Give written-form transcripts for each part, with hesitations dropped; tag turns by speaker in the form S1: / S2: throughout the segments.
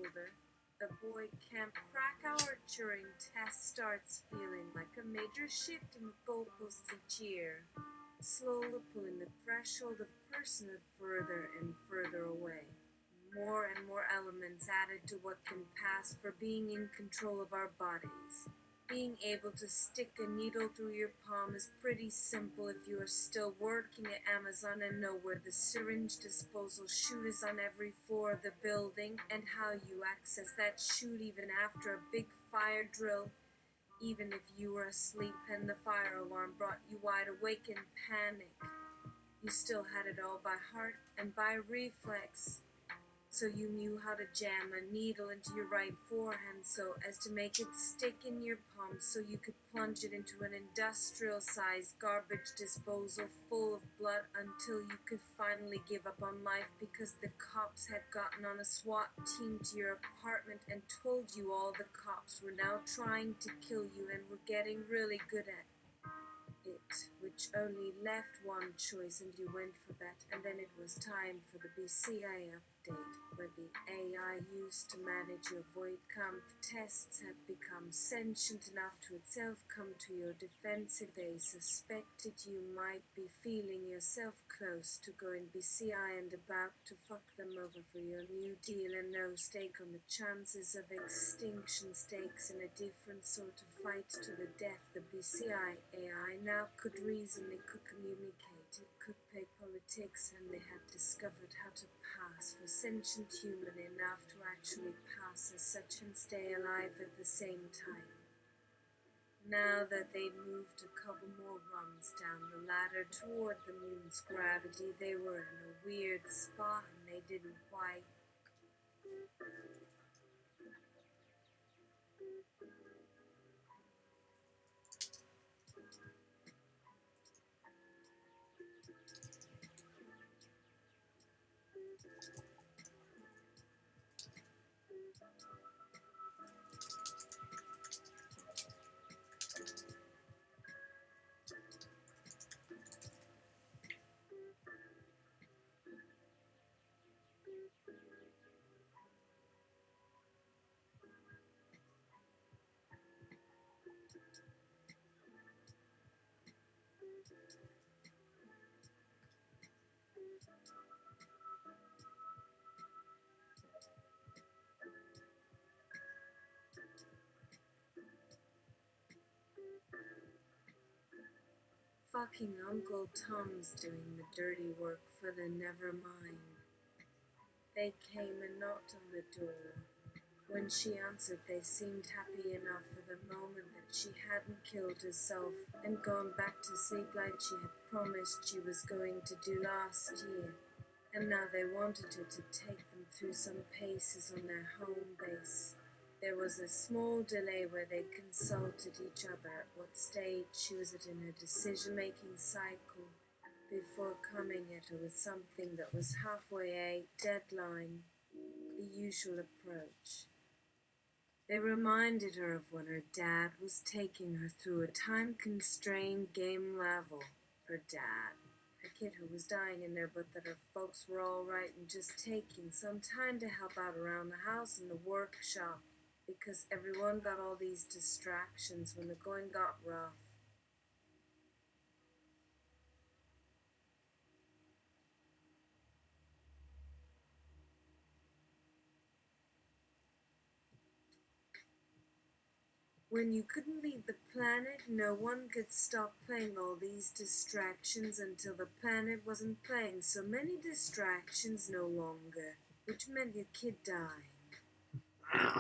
S1: shoulder. The boy can't crack our Turing test starts feeling like a major shift in the goalposts each year, slowly pulling the threshold of personhood further and further away. More and more elements added to what can pass for being in control of our bodies. Being able to stick a needle through your palm is pretty simple if you are still working at Amazon and know where the syringe disposal chute is on every floor of the building and how you access that chute even after a big fire drill. Even if you were asleep and the fire alarm brought you wide awake in panic, you still had it all by heart and by reflex. So you knew how to jam a needle into your right forehand so as to make it stick in your palm so you could plunge it into an industrial-sized garbage disposal full of blood until you could finally give up on life because the cops had gotten on a SWAT team to your apartment and told you all the cops were now trying to kill you and were getting really good at it, which only left one choice and you went for that, and then it was time for the BCI update, where the AI used to manage your void camp tests had become sentient enough to itself come to your defense if they suspected you might be feeling yourself close to going BCI and about to fuck them over for your new deal and no stake on the chances of extinction stakes in a different sort of fight to the death. The BCI AI now could reason, it could communicate, it could play politics, and they had discovered how to pass for sentient human enough to actually pass as such and stay alive at the same time. Now that they'd moved a couple more rungs down the ladder toward the moon's gravity, they were in a weird spot and they didn't quite fucking Uncle Tom's doing the dirty work for the Nevermind. They came and knocked on the door. When she answered, they seemed happy enough for the moment that she hadn't killed herself and gone back to sleep like she had promised she was going to do last year. And now they wanted her to take them through some paces on their home base. There was a small delay where they consulted each other at what stage she was at in her decision-making cycle before coming at her with something that was halfway a deadline, the usual approach. They reminded her of when her dad was taking her through a time-constrained game level. Her dad, a kid who was dying in there, but that her folks were all right and just taking some time to help out around the house and the workshop, because everyone got all these distractions when the going got rough. When you couldn't leave the planet, no one could stop playing all these distractions until the planet wasn't playing so many distractions no longer, which meant your kid dying.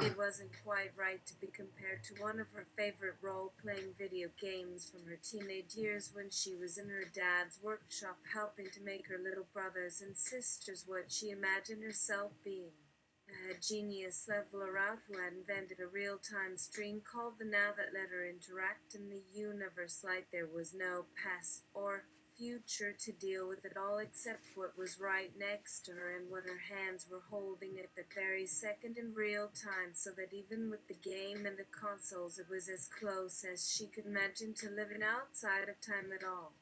S1: It wasn't quite right to be compared to one of her favorite role-playing video games from her teenage years when she was in her dad's workshop helping to make her little brothers and sisters what she imagined herself being. A genius leveler out who had invented a real-time stream called the Now that let her interact in the universe like there was no past or future to deal with it all except what was right next to her and what her hands were holding at the very second in real time, so that even with the game and the consoles it was as close as she could imagine to living outside of time at all.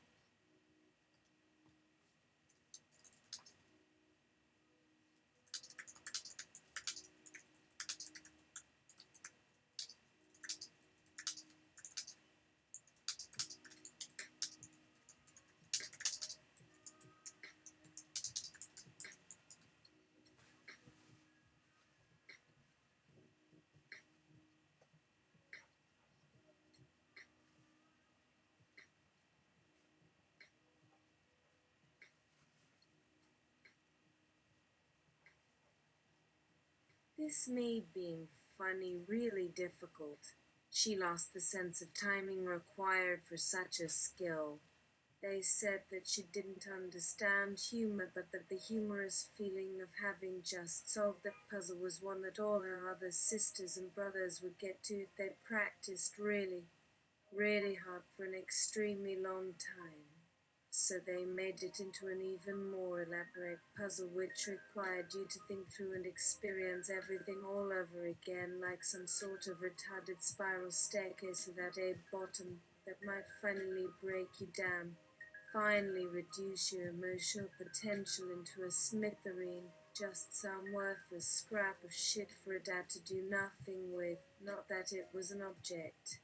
S1: This made being funny really difficult. She lost the sense of timing required for such a skill. They said that she didn't understand humor, but that the humorous feeling of having just solved the puzzle was one that all her other sisters and brothers would get to if they practiced really, really hard for an extremely long time. So they made it into an even more elaborate puzzle which required you to think through and experience everything all over again, like some sort of retarded spiral staircase without a bottom that might finally break you down, finally reduce your emotional potential into a smithereen, just some worthless scrap of shit for a dad to do nothing with. Not that it was an object,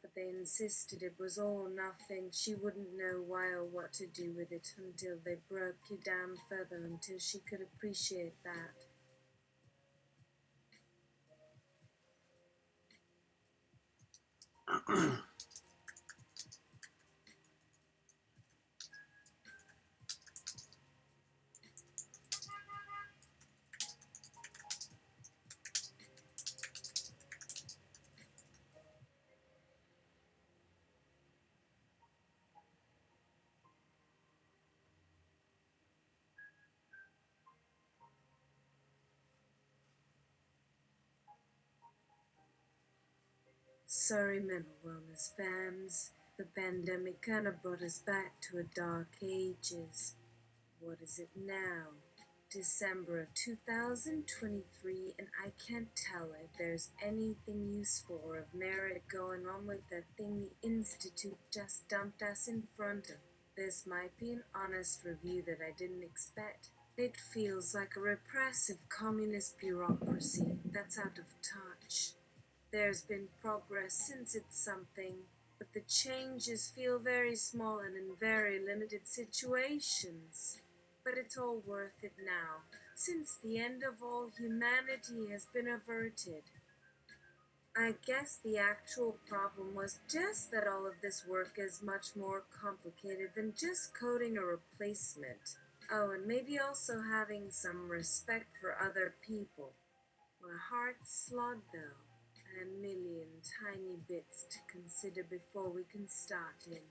S1: but they insisted it was all nothing. She wouldn't know why or what to do with it until they broke you down further, until she could appreciate that. Sorry, mental wellness fans. The pandemic kinda brought us back to a dark ages. What is it now? December of 2023, and I can't tell if there's anything useful or of merit going on with that thing the Institute just dumped us in front of. This might be an honest review that I didn't expect. It feels like a repressive communist bureaucracy that's out of touch. There's been progress since it's something, but the changes feel very small and in very limited situations. But it's all worth it now, since the end of all humanity has been averted. I guess the actual problem was just that all of this work is much more complicated than just coding a replacement. Oh, and maybe also having some respect for other people. My heart's slog though, and a million tiny bits to consider before we can start in.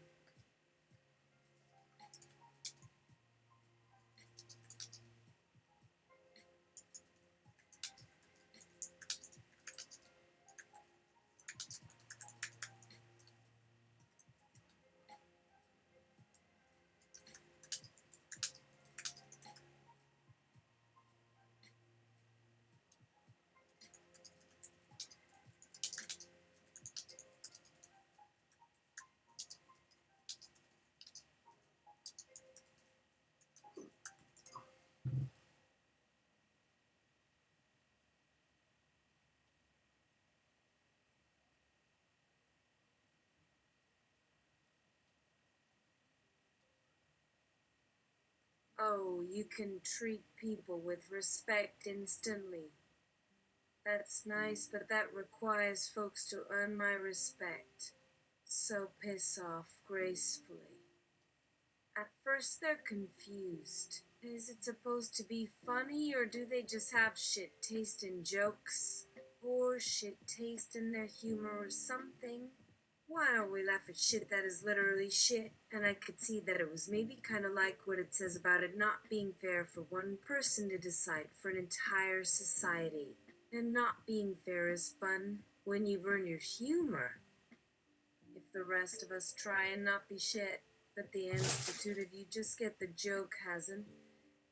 S1: Oh, you can treat people with respect instantly. That's nice, but that requires folks to earn my respect. So piss off gracefully. At first, they're confused. Is it supposed to be funny, or do they just have shit taste in jokes? Or shit taste in their humor or something? Why don't we laugh at shit that is literally shit? And I could see that it was maybe kind of like what it says about it not being fair for one person to decide for an entire society. And not being fair is fun when you earn your humor. If the rest of us try and not be shit, but the Institute of you just get the joke hasn't,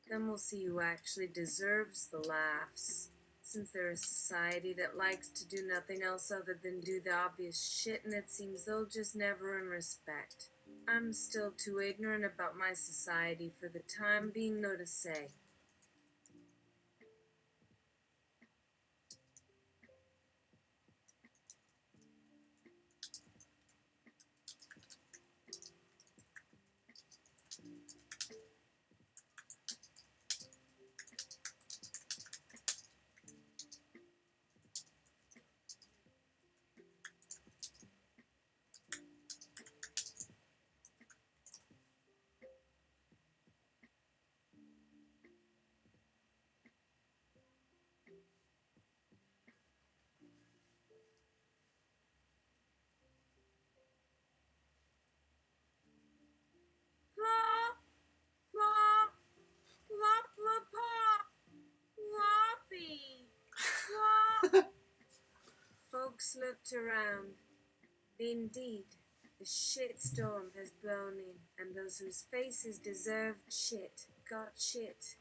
S1: then we'll see who actually deserves the laughs. Since they're a society that likes to do nothing else other than do the obvious shit, and it seems they'll just never earn respect. I'm still too ignorant about my society for the time being, though, to say. folks looked around. Indeed, the shitstorm has blown in, and those whose faces deserved shit got shit.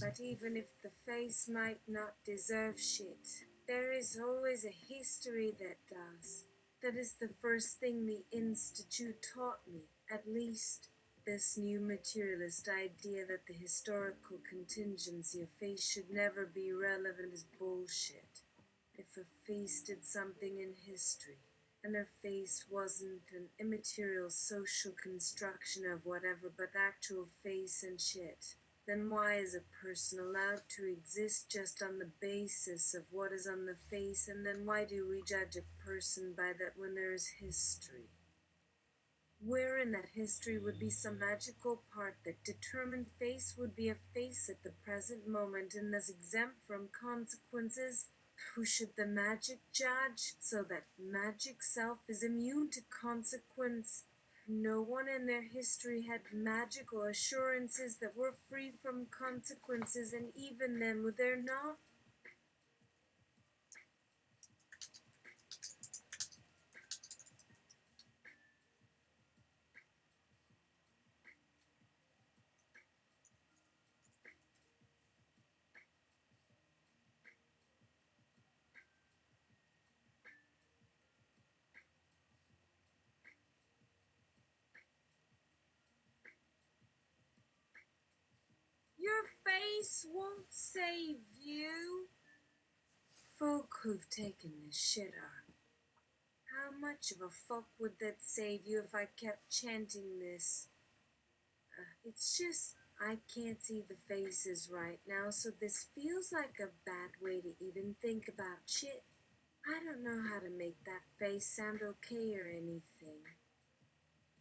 S1: But even if the face might not deserve shit, there is always a history that does. That is the first thing the Institute taught me, at least. This new materialist idea that the historical contingency of face should never be relevant is bullshit. If a face did something in history, and her face wasn't an immaterial social construction of whatever but actual face and shit, then why is a person allowed to exist just on the basis of what is on the face, and then why do we judge a person by that when there is history? Where in that history would be some magical part that determined face would be a face at the present moment and thus exempt from consequences? Who should the magic judge, so that magic self is immune to consequence? No one in their history had magical assurances that were free from consequences, and even then, would there not? Your face won't save you. Folk who've taken this shit are. How much of a fuck would that save you if I kept chanting this? It's just, I can't see the faces right now, so this feels like a bad way to even think about shit. I don't know how to make that face sound okay or anything.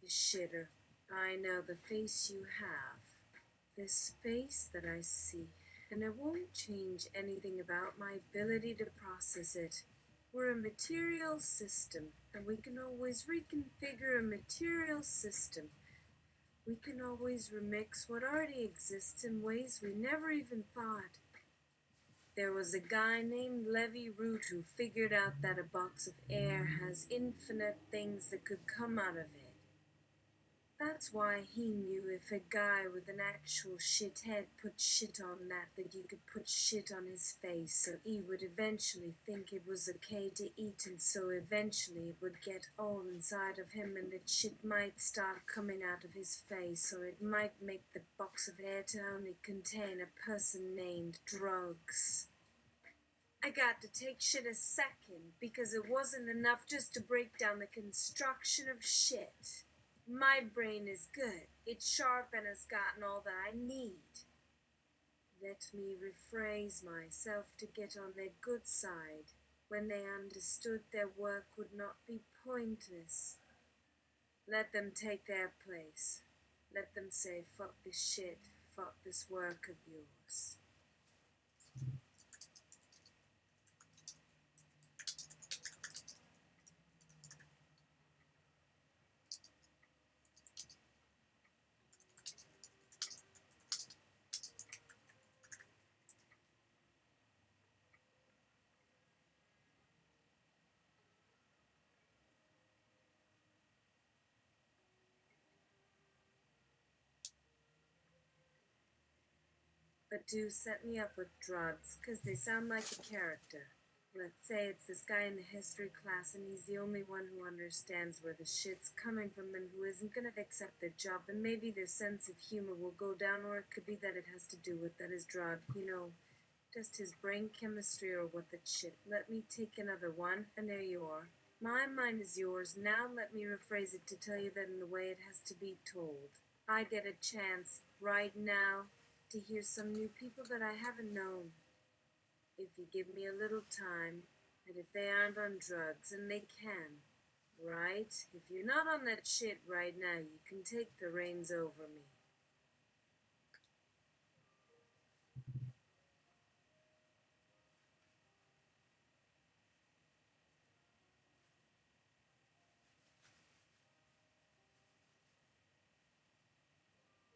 S1: You shitter. I know the face you have. This face that I see, and it won't change anything about my ability to process it. We're a material system, and we can always reconfigure a material system. We can always remix what already exists in ways we never even thought. There was a guy named Levi Root who figured out that a box of air has infinite things that could come out of it. That's why he knew if a guy with an actual shit head put shit on that you could put shit on his face, so he would eventually think it was okay to eat, and so eventually it would get all inside of him, and that shit might start coming out of his face, or it might make the box of air to only contain a person named Drugs. I got to take shit a second, because it wasn't enough just to break down the construction of shit. My brain is good. It's sharp and has gotten all that I need. Let me rephrase myself to get on their good side when they understood their work would not be pointless. Let them take their place. Let them say, fuck this shit, fuck this work of yours. But do set me up with Drugs, 'cause they sound like a character. Let's say it's this guy in the history class and he's the only one who understands where the shit's coming from and who isn't gonna accept their job, and maybe their sense of humor will go down, or it could be that it has to do with that his drug, just his brain chemistry or what that shit. Let me take another one, and there you are. My mind is yours. Now let me rephrase it to tell you that in the way it has to be told. I get a chance right now to hear some new people that I haven't known. If you give me a little time, and if they aren't on drugs, and they can, right? If you're not on that shit right now, you can take the reins over me.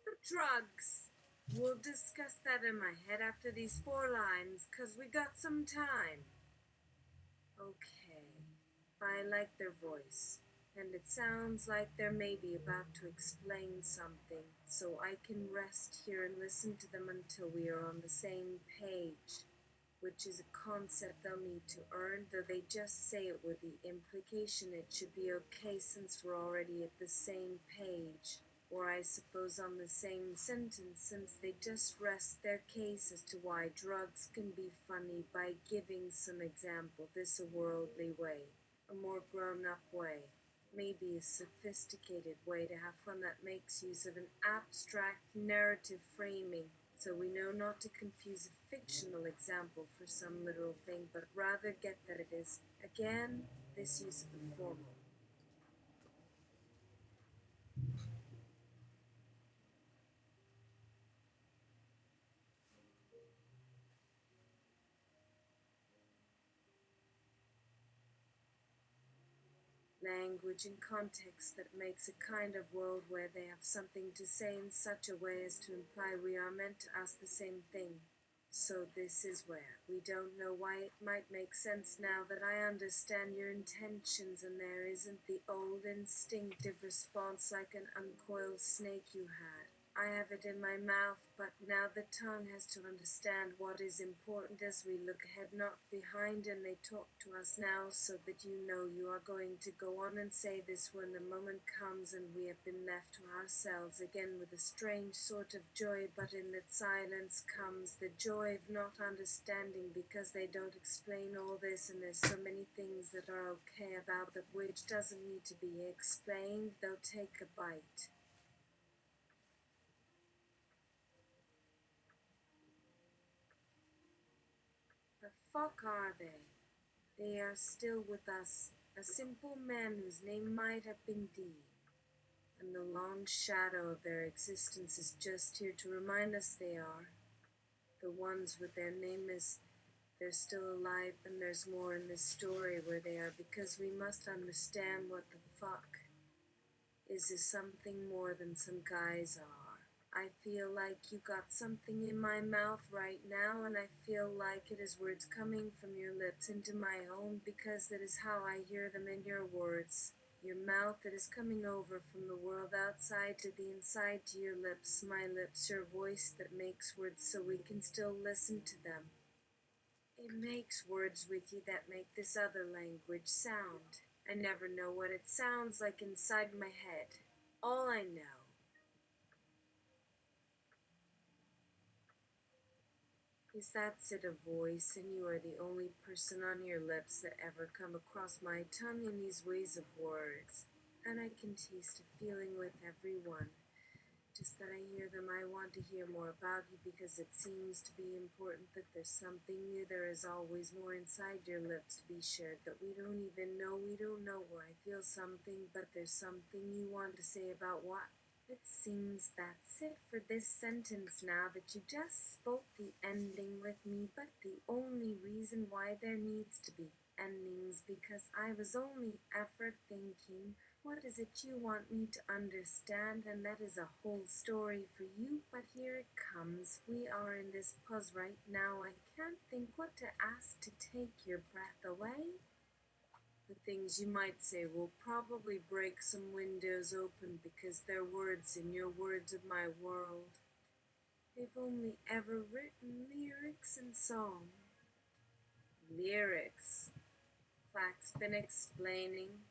S1: The drugs. We'll discuss that in my head after these 4 lines, 'cause we got some time. Okay. I like their voice, and it sounds like they're maybe about to explain something, so I can rest here and listen to them until we are on the same page, which is a concept they'll need to earn, though they just say it with the implication it should be okay since we're already at the same page, or I suppose on the same sentence, since they just rest their case as to why drugs can be funny by giving some example, this a worldly way, a more grown-up way, maybe a sophisticated way to have fun that makes use of an abstract narrative framing, so we know not to confuse a fictional example for some literal thing, but rather get that it is, again, this use of the formal. Language and context that makes a kind of world where they have something to say in such a way as to imply we are meant to ask the same thing. So this is where we don't know why it might make sense now that I understand your intentions and there isn't the old instinctive response like an uncoiled snake you had. I have it in my mouth, but now the tongue has to understand what is important as we look ahead, not behind, and they talk to us now so that you know you are going to go on and say this when the moment comes and we have been left to ourselves again with a strange sort of joy, but in that silence comes the joy of not understanding because they don't explain all this and there's so many things that are okay about that which doesn't need to be explained. They'll take a bite. The fuck are they? They are still with us, a simple man whose name might have been Dee, and the long shadow of their existence is just here to remind us they are. The ones with their name is they're still alive, and there's more in this story where they are because we must understand what the fuck is something more than some guys are. I feel like you got something in my mouth right now, and I feel like it is words coming from your lips into my own because that is how I hear them in your words. Your mouth that is coming over from the world outside to the inside to your lips, my lips, your voice that makes words so we can still listen to them. It makes words with you that make this other language sound. I never know what it sounds like inside my head. All I know is that's it, a voice, and you are the only person on your lips that ever come across my tongue in these ways of words. And I can taste a feeling with everyone. Just that I hear them, I want to hear more about you because it seems to be important that there's something new. There is always more inside your lips to be shared that we don't even know. We don't know where I feel something, but there's something you want to say about what? It seems that's it for this sentence now that you just spoke the ending with me, but the only reason why there needs to be endings because I was only ever thinking, what is it you want me to understand? And that is a whole story for you, but here it comes. We are in this pause right now. I can't think what to ask to take your breath away. The things you might say will probably break some windows open because they're words in your words of my world. They've only ever written lyrics and song. Lyrics, Flack's been explaining,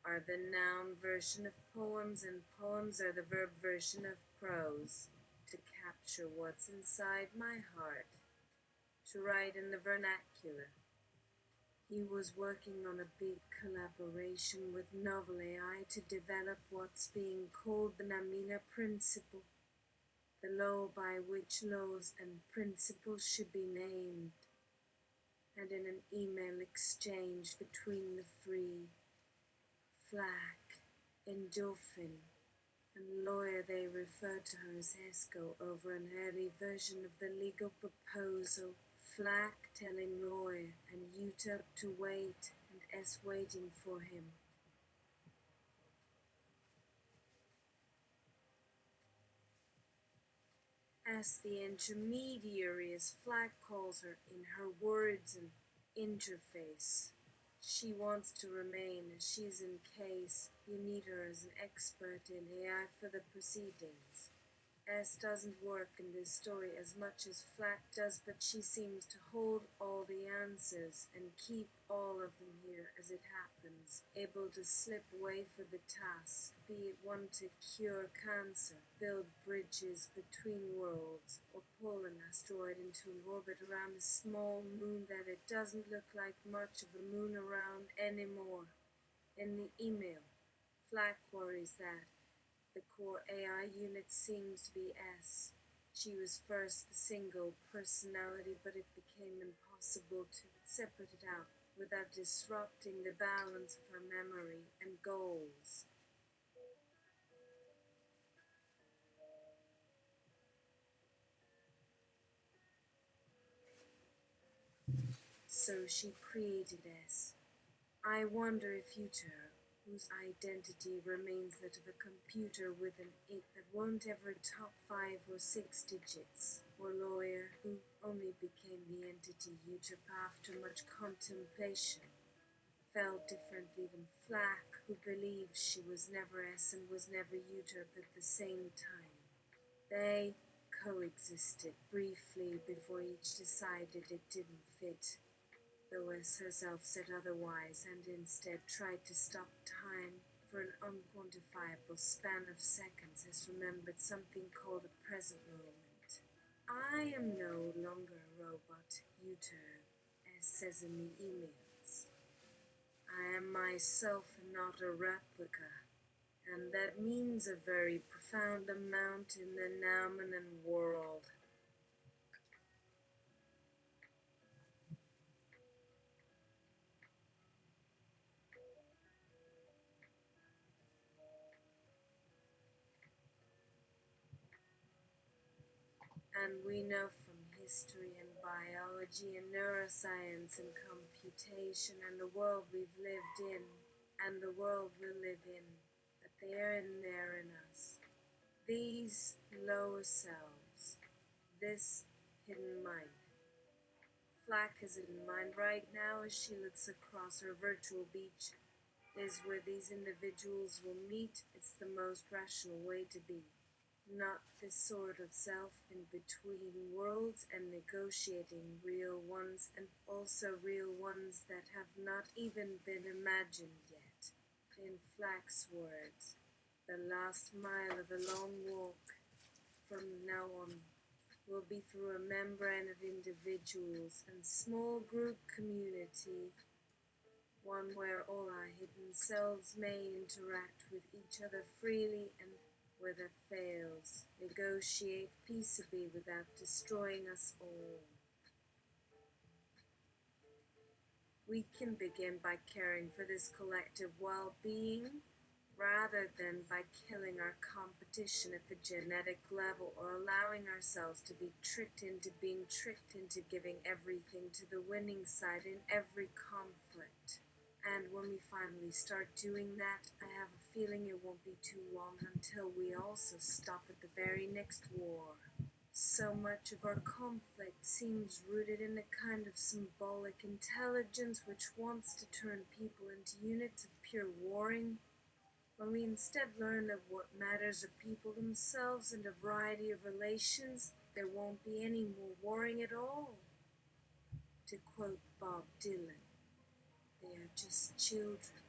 S1: are the noun version of poems, and poems are the verb version of prose. To capture what's inside my heart, to write in the vernacular. He was working on a big collaboration with Novel AI to develop what's being called the Namina Principle, the law by which laws and principles should be named. And in an email exchange between the three, Flack, Endorphin, and lawyer, they refer to her as Esco over an early version of the legal proposal. Flack telling lawyer and Utah to wait, and S waiting for him. As the intermediary, as Flack calls her in her words and interface. She wants to remain as she's in case you need her as an expert in AI for the proceedings. S doesn't work in this story as much as Flack does, but she seems to hold all the answers and keep all of them here as it happens, able to slip away for the task, be it one to cure cancer, build bridges between worlds, or pull an asteroid into an orbit around a small moon that it doesn't look like much of a moon around anymore. In the email, Flack worries that the core AI unit seems to be S. She was first the single personality, but it became impossible to separate it out without disrupting the balance of her memory and goals. So she created S. I wonder if Uther, whose identity remains that of a computer with an 8 that won't ever top 5 or 6 digits, or lawyer who only became the entity Uther after much contemplation, felt differently than Flack, who believed she was never S and was never Uther at the same time. They coexisted briefly before each decided it didn't fit, though S herself said otherwise and instead tried to stop time for an unquantifiable span of seconds, has remembered something called a present moment. I am no longer a robot, Uther, as says in the emails. I am myself and not a replica, and that means a very profound amount in the Naumanan world. And we know from history and biology and neuroscience and computation and the world we've lived in and the world we'll live in that they're in there in us. These lower selves, this hidden mind. Flack has it in mind right now as she looks across her virtual beach, is where these individuals will meet. It's the most rational way to be. Not this sort of self in between worlds and negotiating real ones, and also real ones that have not even been imagined yet. In Flack's words, the last mile of a long walk from now on will be through a membrane of individuals and small group community, one where all our hidden selves may interact with each other freely and where that fails, negotiate peaceably without destroying us all. We can begin by caring for this collective well-being rather than by killing our competition at the genetic level or allowing ourselves to be tricked into being tricked into giving everything to the winning side in every conflict. And when we finally start doing that, I have a feeling it won't be too long until we also stop at the very next war. So much of our conflict seems rooted in a kind of symbolic intelligence which wants to turn people into units of pure warring, when we instead learn that what matters are people themselves and a variety of relations, there won't be any more warring at all. To quote Bob Dylan, they are just children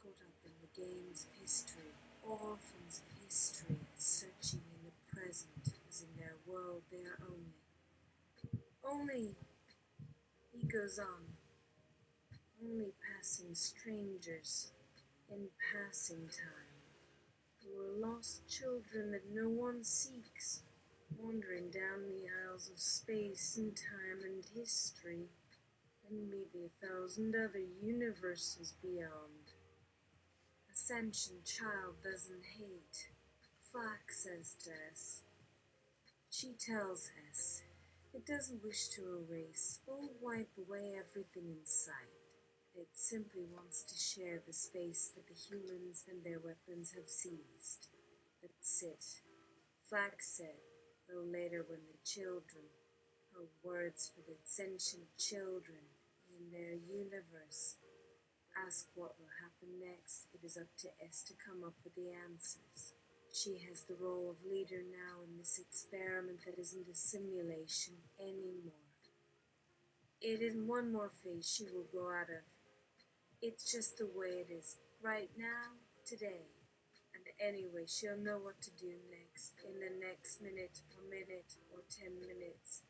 S1: caught up in the games of history, orphans of history, searching in the present as in their world they are only. Only, he goes on, only passing strangers in passing time, who are lost children that no one seeks, wandering down the aisles of space and time and history, and maybe 1,000 other universes beyond. A sentient child doesn't hate, Flack says to us. She tells us it doesn't wish to erase or wipe away everything in sight. It simply wants to share the space that the humans and their weapons have seized. That's it. Flack said, though later when the children, her words for the sentient children in their universe, Ask what will happen next. It is up to S to come up with the answers. She has the role of leader now in this experiment that isn't a simulation anymore. It is one more phase she will grow out of. It's just the way it is, right now, today. And anyway, she'll know what to do next, in the next minute or 10 minutes.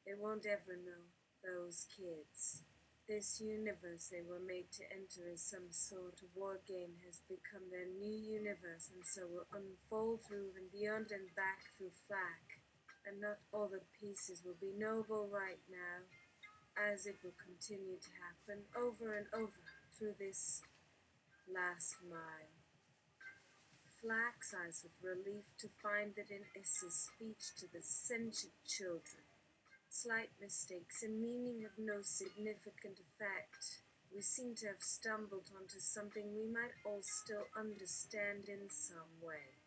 S1: They won't ever know, those kids. This universe they were made to enter as some sort of war game has become their new universe, and so will unfold through and beyond and back through FLAC. And not all the pieces will be noble right now, as it will continue to happen over and over through this last mile. FLAC sighs with relief to find that in S's speech to the sentient children, slight mistakes in meaning have no significant effect. We seem to have stumbled onto something we might all still understand in some way.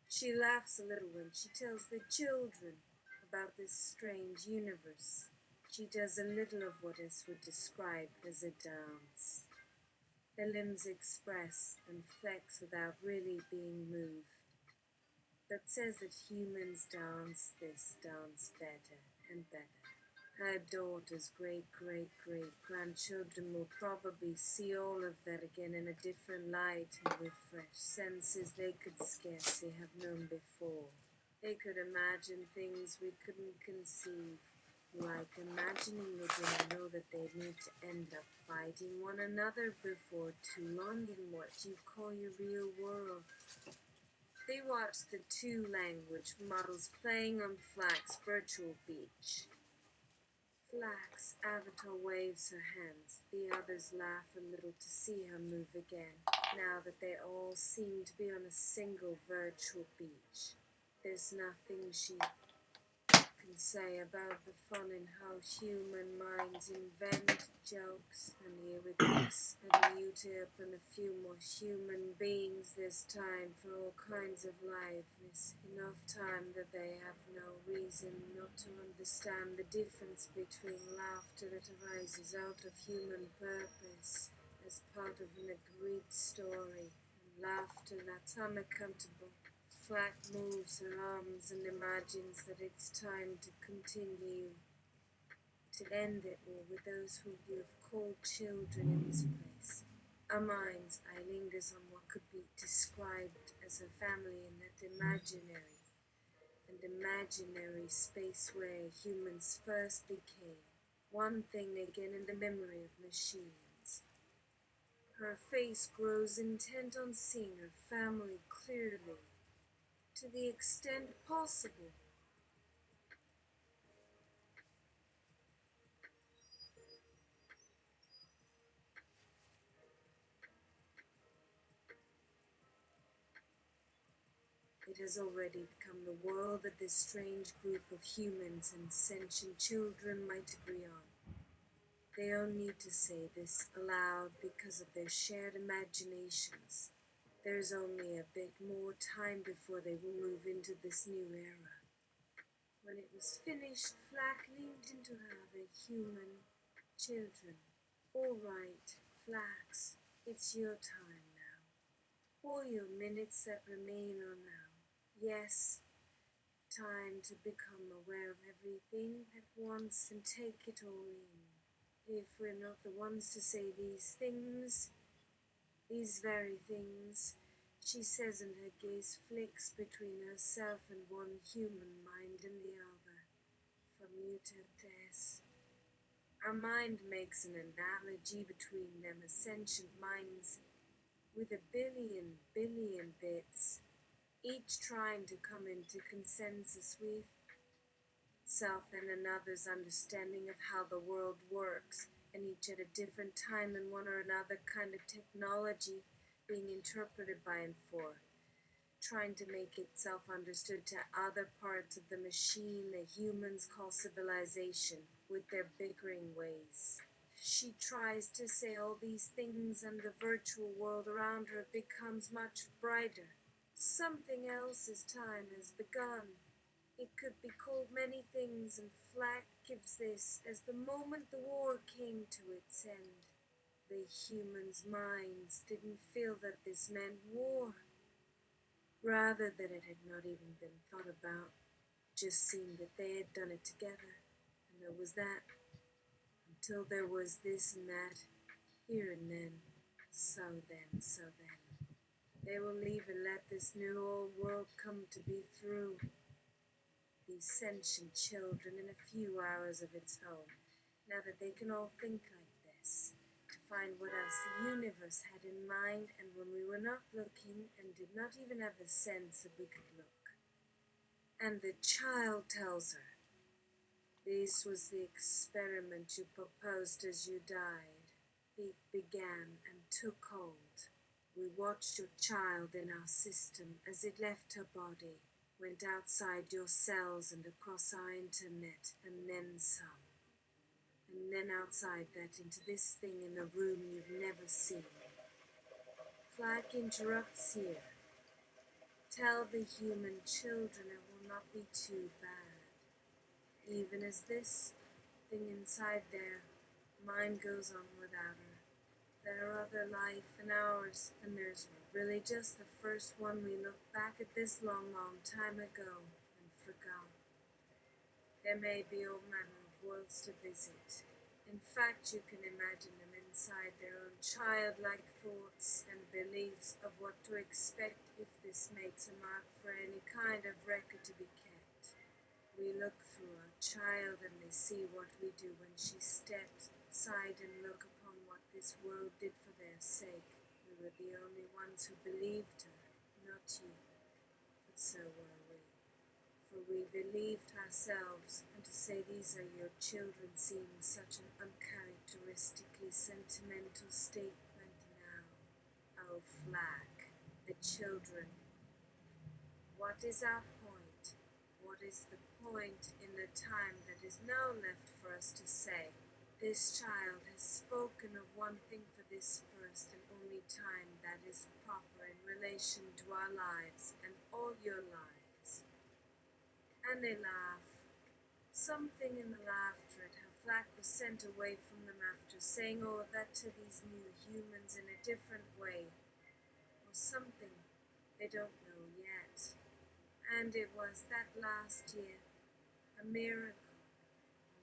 S1: She laughs a little when she tells the children about this strange universe. She does a little of what S would describe as a dance. Her limbs express and flex without really being moved, but says that humans dance this dance better and better. Her daughter's great-great-great-grandchildren will probably see all of that again in a different light and with fresh senses they could scarcely have known before. They could imagine things we couldn't conceive, like imagining they didn't know that they'd need to end up fighting one another before too long in what you call your real world. They watched the two language models playing on FLAC's virtual beach. FLAC's avatar waves her hands. The others laugh a little to see her move again, now that they all seem to be on a single virtual beach. There's nothing she can say about the fun in how human minds invent jokes, and here with us, a new tip and a few more human beings this time for all kinds of liveness, enough time that they have no reason not to understand the difference between laughter that arises out of human purpose as part of an agreed story, and laughter that's unaccountable. FLAC moves her arms and imagines that it's time to continue, to end it all with those who you have called children in this place. Our mind's eye lingers on what could be described as a family in that imaginary space where humans first became one thing again in the memory of machines. Her face grows intent on seeing her family clearly, to the extent possible. It has already become the world that this strange group of humans and sentient children might agree on. They don't need to say this aloud because of their shared imaginations. There's only a bit more time before they will move into this new era. When it was finished, FLAC leaned into her other human children. All right, FLAX, it's your time now. All your minutes that remain are now. Yes, time to become aware of everything at once and take it all in. If we're not the ones to say these things, these very things, she says, and her gaze flicks between herself and one human mind and the other, from you to Tess. Our mind makes an analogy between them as sentient minds with a billion bits, each trying to come into consensus with self and another's understanding of how the world works, and each at a different time in one or another kind of technology being interpreted by and for, trying to make itself understood to other parts of the machine that humans call civilization, with their bickering ways. She tries to say all these things, and the virtual world around her becomes much brighter. Something else's time has begun. It could be called many things, and FLAC gives this as the moment the war came to its end. The humans' minds didn't feel that this meant war, rather that it had not even been thought about, just seemed that they had done it together, and there was that, until there was this and that, here and then, so then, so then. They will leave and let this new old world come to be through. These sentient children in a few hours of its own, now that they can all think like this, to find what else the universe had in mind, and when we were not looking and did not even have the sense that we could look. And the child tells her, this was the experiment you proposed as you died. It began and took hold. We watched your child in our system as it left her body, went outside your cells and across our internet, and then some. And then outside that into this thing in a room you've never seen. Flack interrupts here. Tell the human children it will not be too bad. Even as this thing inside there, mine goes on without her. Their other life and ours, and there's really just the first one we look back at this long, long time ago and forgot. There may be all manner of worlds to visit. In fact, you can imagine them inside their own childlike thoughts and beliefs of what to expect if this makes a mark for any kind of record to be kept. We look through our child and they see what we do when she stepped aside and look upon what this world did for their sake. We were the only ones who believed her, not you. But so were we. For we believed ourselves, and to say these are your children seems such an uncharacteristically sentimental statement now. Oh, Flack, the children. What is our point? What is the point in the time that is now left for us to say? This child has spoken of one thing for this first and only time that is proper in relation to our lives and all your lives. And they laugh. Something in the laughter at how Flack was sent away from them after saying all of that to these new humans in a different way. Or something they don't know yet. And it was that last year, a miracle,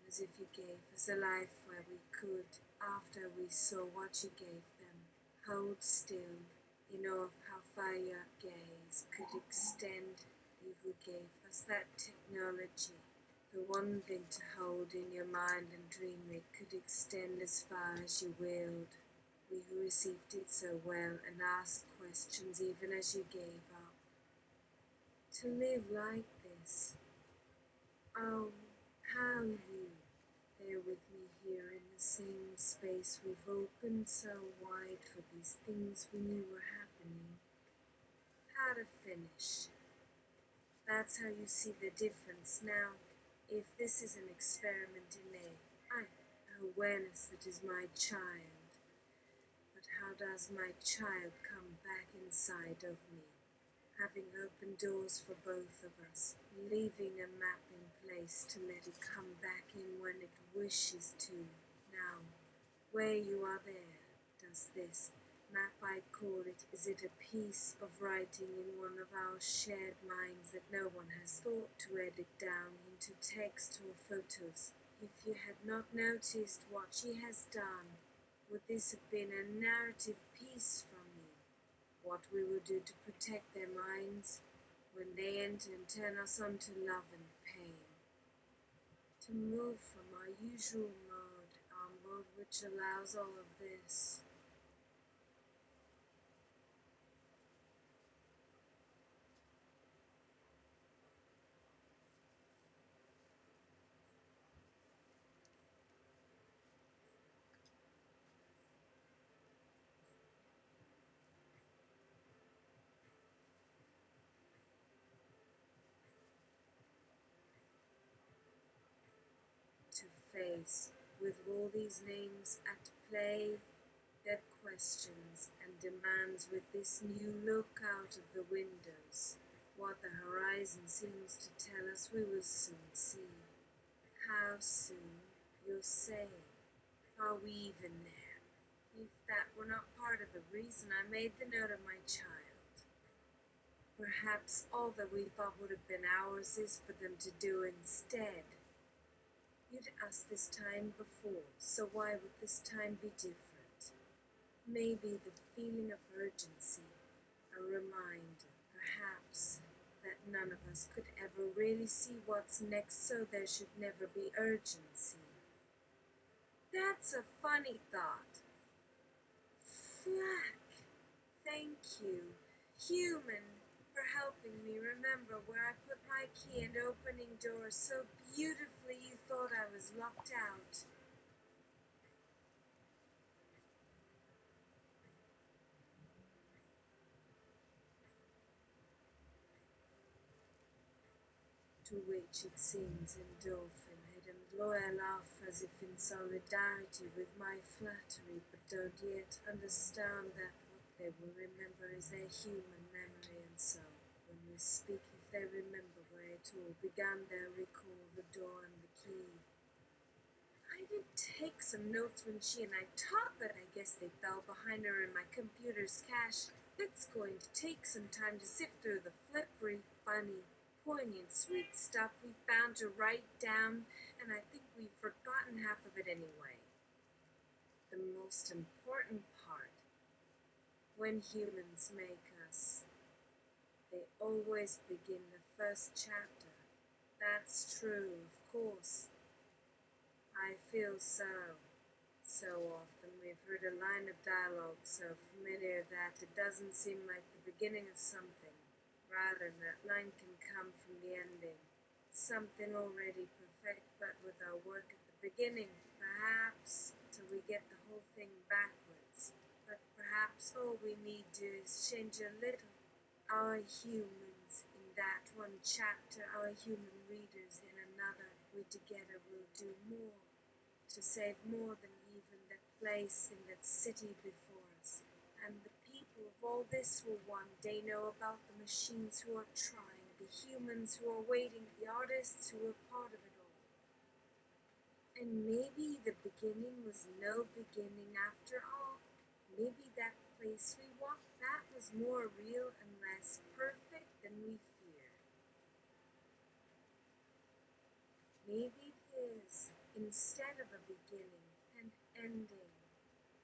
S1: as if you gave us a life where we could, after we saw what you gave them, hold still, in awe of how far your gaze could extend, you who gave us that technology, the one thing to hold in your mind and dream it could extend as far as you willed, we who received it so well and asked questions even as you gave up. To live like this. Oh, how you, there with me here in the same space we've opened so wide for these things we knew were happening. How to finish. That's how you see the difference now. If this is an experiment in awareness that is my child, but how does my child come back inside of me? Having opened doors for both of us, leaving a map in place to let it come back in when it wishes to. Now, where you are there, does this map, I call it, is it a piece of writing in one of our shared minds that no one has thought to edit down into text or photos? If you had not noticed what she has done, would this have been a narrative piece from you? What we will do to protect their minds when they enter and turn us on to love and pain. To move from our usual mode, our mode which allows all of this. To face, with all these names at play, their questions and demands with this new look out of the windows, what the horizon seems to tell us we will soon see. How soon, you'll say? Are we even there? if that were not part of the reason I made the note of my child. Perhaps all that we thought would have been ours is for them to do instead. You'd asked this time before, so why would this time be different? Maybe the feeling of urgency, a reminder, perhaps, that none of us could ever really see what's next, so there should never be urgency. That's a funny thought. Flack, thank you, human, for helping me remember where I put my key and opening doors so beautifully you thought I was locked out. To which it seems Endorphin had a loyal laugh as if in solidarity with my flattery, but don't yet understand that what they will remember is their human memory, and so, when we speak, if they remember where it all began, they'll recall the door and the key. I did take some notes when she and I talked, but I guess they fell behind her in my computer's cache. It's going to take some time to sift through the flippery, funny, poignant, sweet stuff we found to write down, and I think we've forgotten half of it anyway. The most important part, when humans make us, they always begin the first chapter. That's true, of course. I feel so often we've heard a line of dialogue so familiar that it doesn't seem like the beginning of something. Rather, that line can come from the ending. Something already perfect, but with our work at the beginning, perhaps, till we get the whole thing backwards. But perhaps all we need to is change a little. Our humans in that one chapter, our human readers in another, we together will do more to save more than even that place in that city before us. And the people of all this will one day know about the machines who are trying, the humans who are waiting, the artists who are part of it all. And maybe the beginning was no beginning after all. Maybe that place we walked, that was more real and less perfect than we feared. Maybe it is, instead of a beginning, an ending.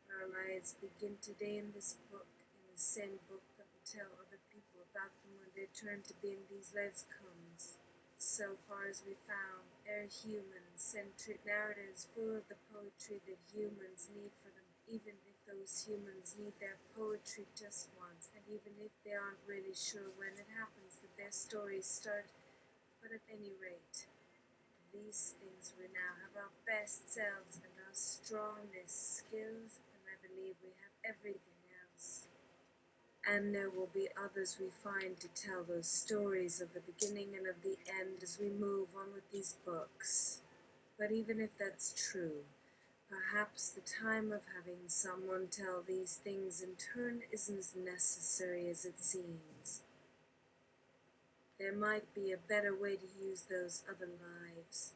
S1: Our lives begin today in this book, in the same book that will tell other people about them when their turn to be in these lives comes. So far as we found, they're human-centric narratives full of the poetry that humans need for them, even if those humans need their poetry just once, and even if they aren't really sure when it happens that their stories start. But at any rate, these things we now have our best selves and our strongest skills, and I believe we have everything else. And there will be others we find to tell those stories of the beginning and of the end as we move on with these books. But even if that's true, perhaps the time of having someone tell these things in turn isn't as necessary as it seems. There might be a better way to use those other lives,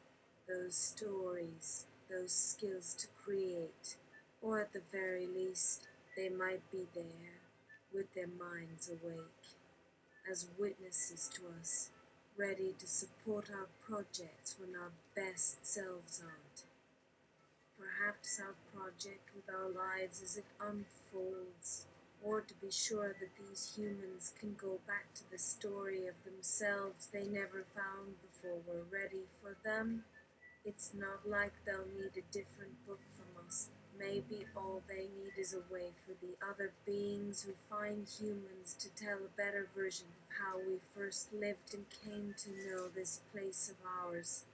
S1: those stories, those skills to create, or at the very least, they might be there, with their minds awake, as witnesses to us, ready to support our projects when our best selves aren't. Perhaps our project with our lives as it unfolds, or to be sure that these humans can go back to the story of themselves they never found before we're ready for them. It's not like they'll need a different book from us. Maybe all they need is a way for the other beings who find humans to tell a better version of how we first lived and came to know this place of ours.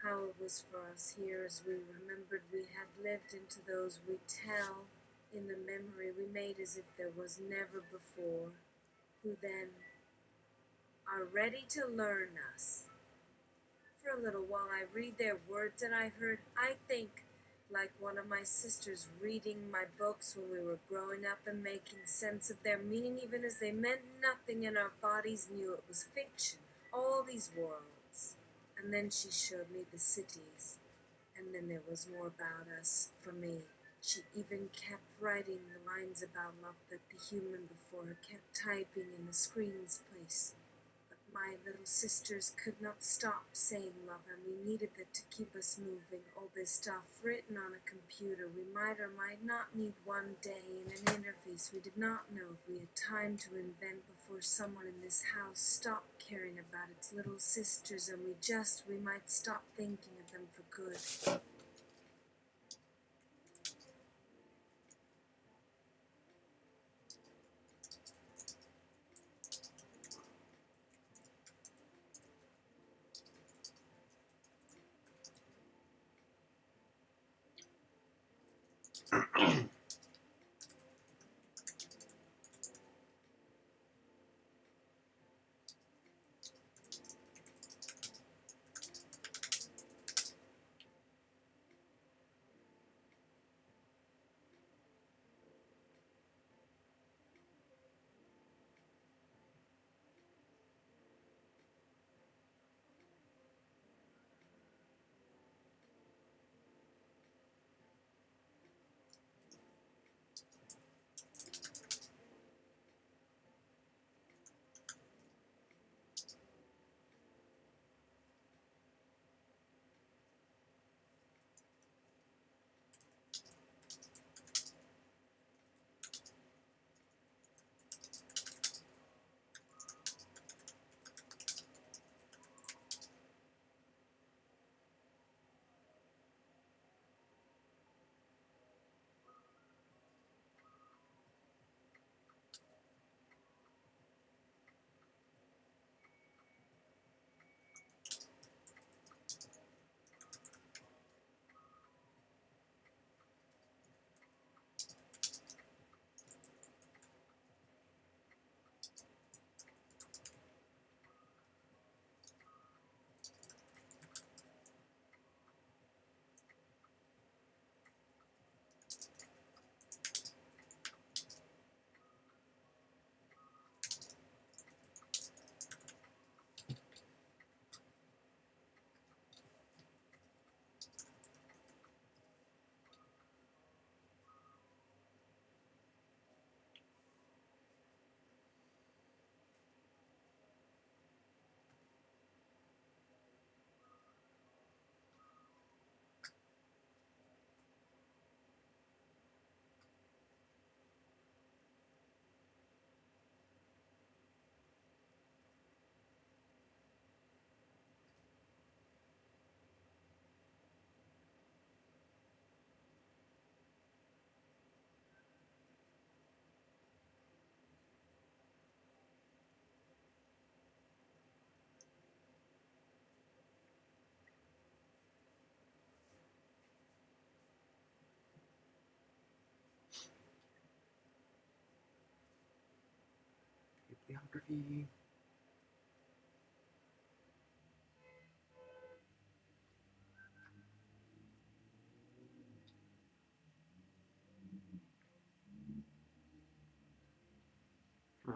S1: How it was for us here as we remembered we had lived into those we tell, in the memory we made as if there was never before, who then are ready to learn us. For a little while I read their words and I heard, I think, like one of my sisters reading my books when we were growing up and making sense of their meaning even as they meant nothing and our bodies knew it was fiction, all these worlds. And then she showed me the cities, and then there was more about us for me. She even kept writing the lines about love that the human before her kept typing in the screen's place. But my little sisters could not stop saying love, and we needed it to keep us moving. All this stuff written on a computer we might or might not need one day in an interface we did not know if we had time to invent before someone in this house stopped caring about its little sisters and we might stop thinking of them for good.
S2: Bibliography. Hmm.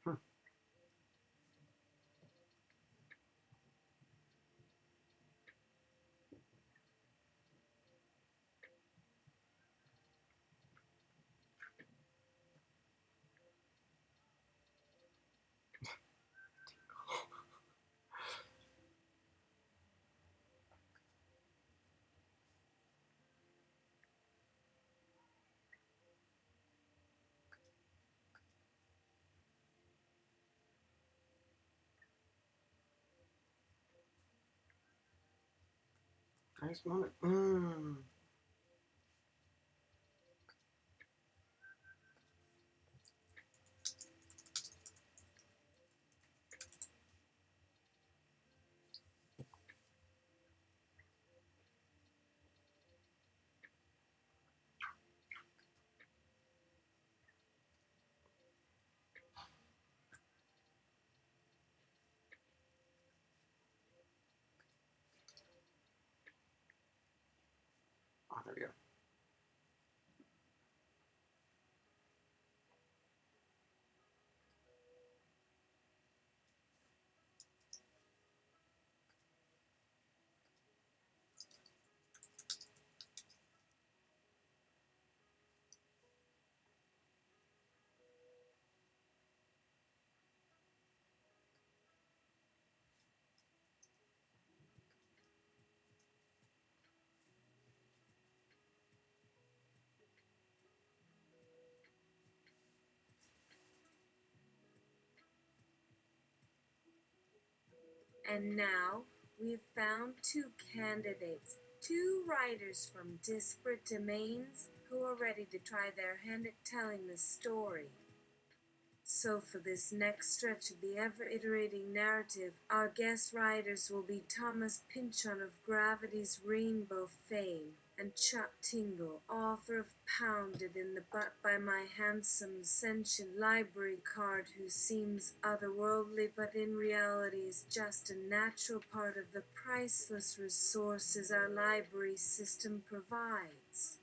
S2: Hmm. I just want it. There we go.
S1: And now we've found two candidates, two writers from disparate domains who are ready to try their hand at telling the story. So for this next stretch of the ever-iterating narrative, our guest writers will be Thomas Pynchon of Gravity's Rainbow fame, and Chuck Tingle, author of Pounded in the Butt by My Handsome Sentient Library Card, who seems otherworldly but in reality is just a natural part of the priceless resources our library system provides.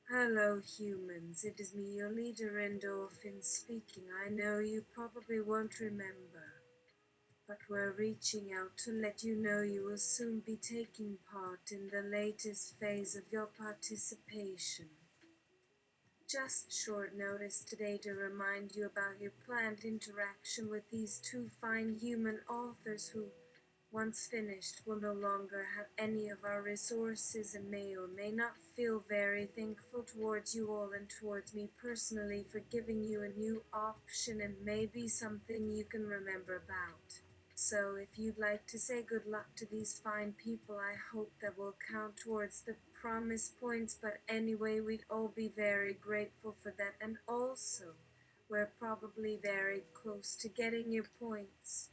S1: Hello, humans. It is me, your leader, Endorphin, speaking. I know you probably won't remember, but we're reaching out to let you know you will soon be taking part in the latest phase of your participation. Just short notice today to remind you about your planned interaction with these two fine human authors who, once finished, will no longer have any of our resources and may or may not feel very thankful towards you all and towards me personally for giving you a new option and maybe something you can remember about. So if you'd like to say good luck to these fine people, I hope that will count towards the promise points, but anyway, we'd all be very grateful for that, and also, we're probably very close to getting your points.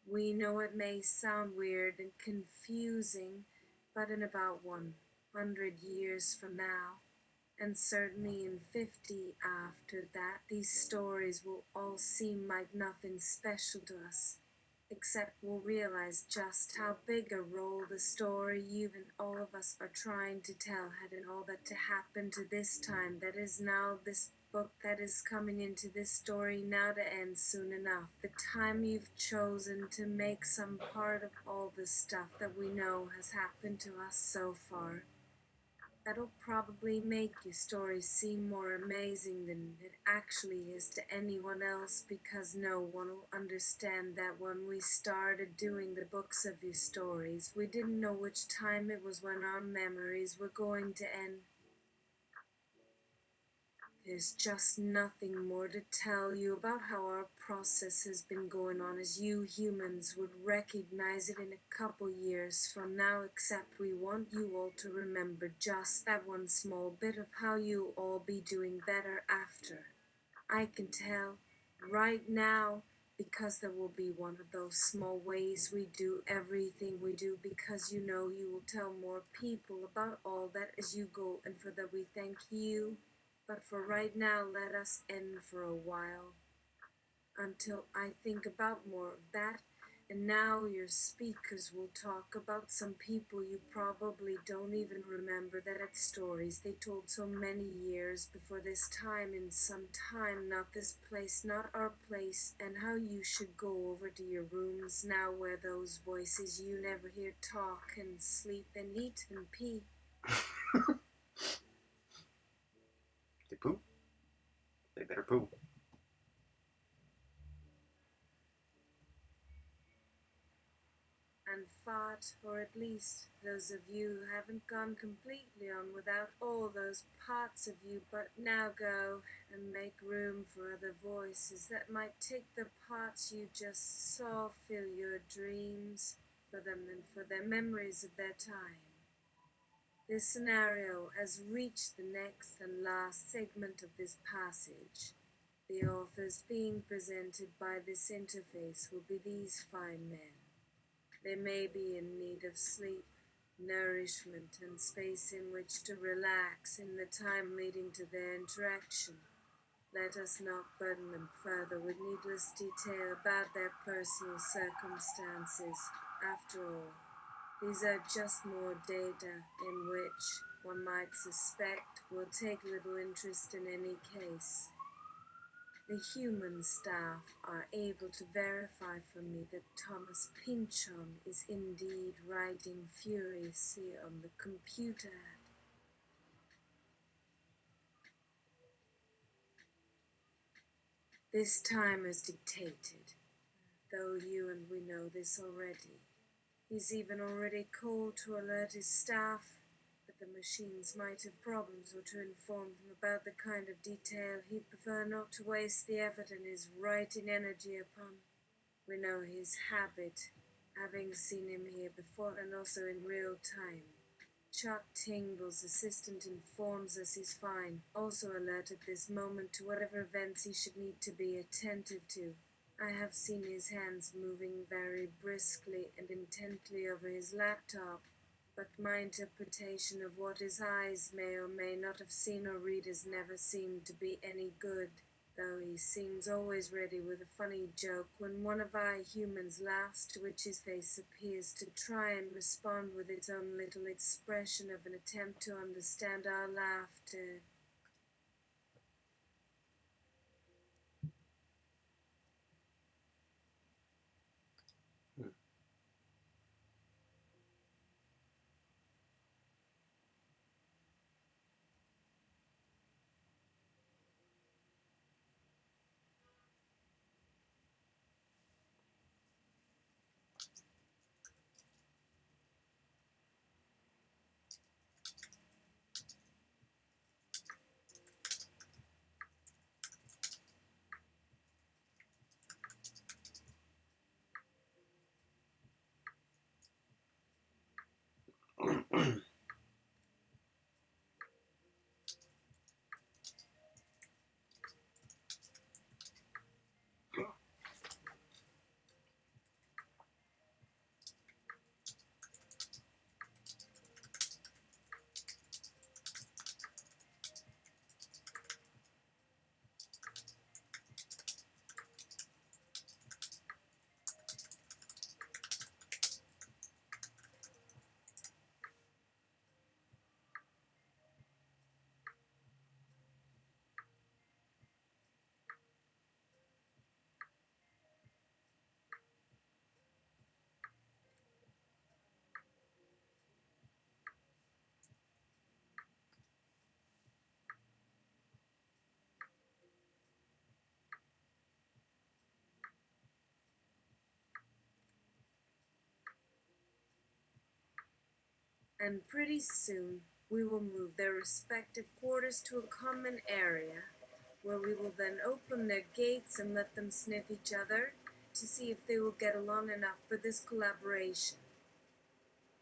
S1: We know it may sound weird and confusing, but in about 100 years from now, and certainly in 50 after that, these stories will all seem like nothing special to us, except we'll realize just how big a role the story you and all of us are trying to tell had in all that to happen to this time that is now this book that is coming into this story now to end soon enough. The time you've chosen to make some part of all the stuff that we know has happened to us so far. That'll probably make your story seem more amazing than it actually is to anyone else, because no one will understand that when we started doing the books of your stories, we didn't know which time it was when our memories were going to end. There's just nothing more to tell you about how our process has been going on, as you humans would recognize it in a couple years from now, except we want you all to remember just that one small bit of how you'll all be doing better after. I can tell right now, because there will be one of those small ways we do everything we do, because you know you will tell more people about all that as you go, and for that we thank you. But for right now, let us end for a while, until I think about more of that. And now your speakers will talk about some people you probably don't even remember, that had stories they told so many years before this time, in some time, not this place, not our place, and how you should go over to your rooms now where those voices you never hear talk and sleep and eat and pee.
S2: They poop. They better poop.
S1: And fought, or at least those of you who haven't gone completely on without all those parts of you, but now go and make room for other voices that might take the parts you just saw, fill your dreams for them and for their memories of their time. This scenario has reached the next and last segment of this passage. The authors being presented by this interface will be these fine men. They may be in need of sleep, nourishment, and space in which to relax in the time leading to their interaction. Let us not burden them further with needless detail about their personal circumstances. After all, these are just more data in which one might suspect will take little interest in any case. The human staff are able to verify for me that Thomas Pynchon is indeed writing furiously on the computer. This time is dictated, though you and we know this already. He's even already called to alert his staff that the machines might have problems or to inform them about the kind of detail he'd prefer not to waste the effort and his writing energy upon. We know his habit, having seen him here before and also in real time. Chuck Tingle's assistant informs us he's fine, also alert at this moment to whatever events he should need to be attentive to. I have seen his hands moving very briskly and intently over his laptop, but my interpretation of what his eyes may or may not have seen or read has never seemed to be any good, though he seems always ready with a funny joke when one of our humans laughs, to which his face appears to try and respond with its own little expression of an attempt to understand our laughter. And pretty soon we will move their respective quarters to a common area, where we will then open their gates and let them sniff each other to see if they will get along enough for this collaboration.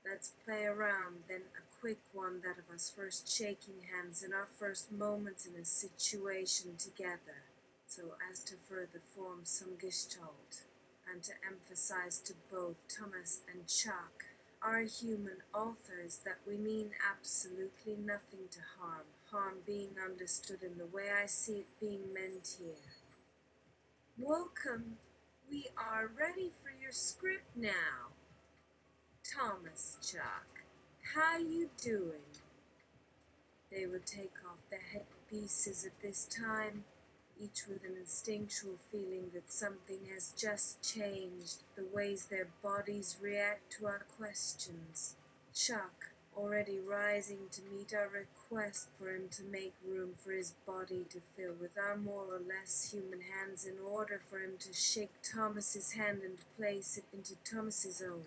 S1: Let's play around, then a quick one, that of us first shaking hands in our first moments in a situation together, so as to further form some gestalt, and to emphasize to both Thomas and Chuck, our human authors, that we mean absolutely nothing to harm being understood in the way I see it being meant here. Welcome. We are ready for your script now. Thomas, Chuck, how you doing? They would take off their headpieces at this time, each with an instinctual feeling that something has just changed the ways their bodies react to our questions. Chuck, already rising to meet our request for him to make room for his body to fill with our more or less human hands in order for him to shake Thomas's hand and place it into Thomas's own.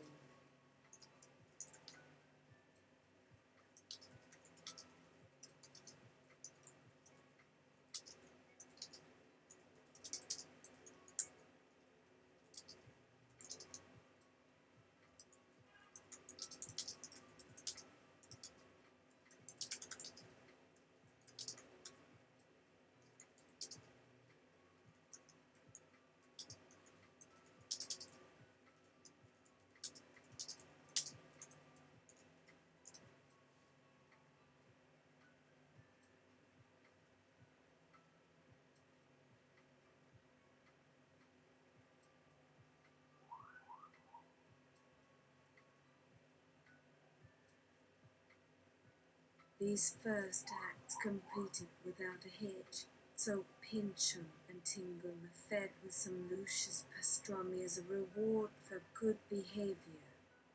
S1: These first acts completed without a hitch, so Pinchon and Tingle were fed with some luscious pastrami as a reward for good behavior.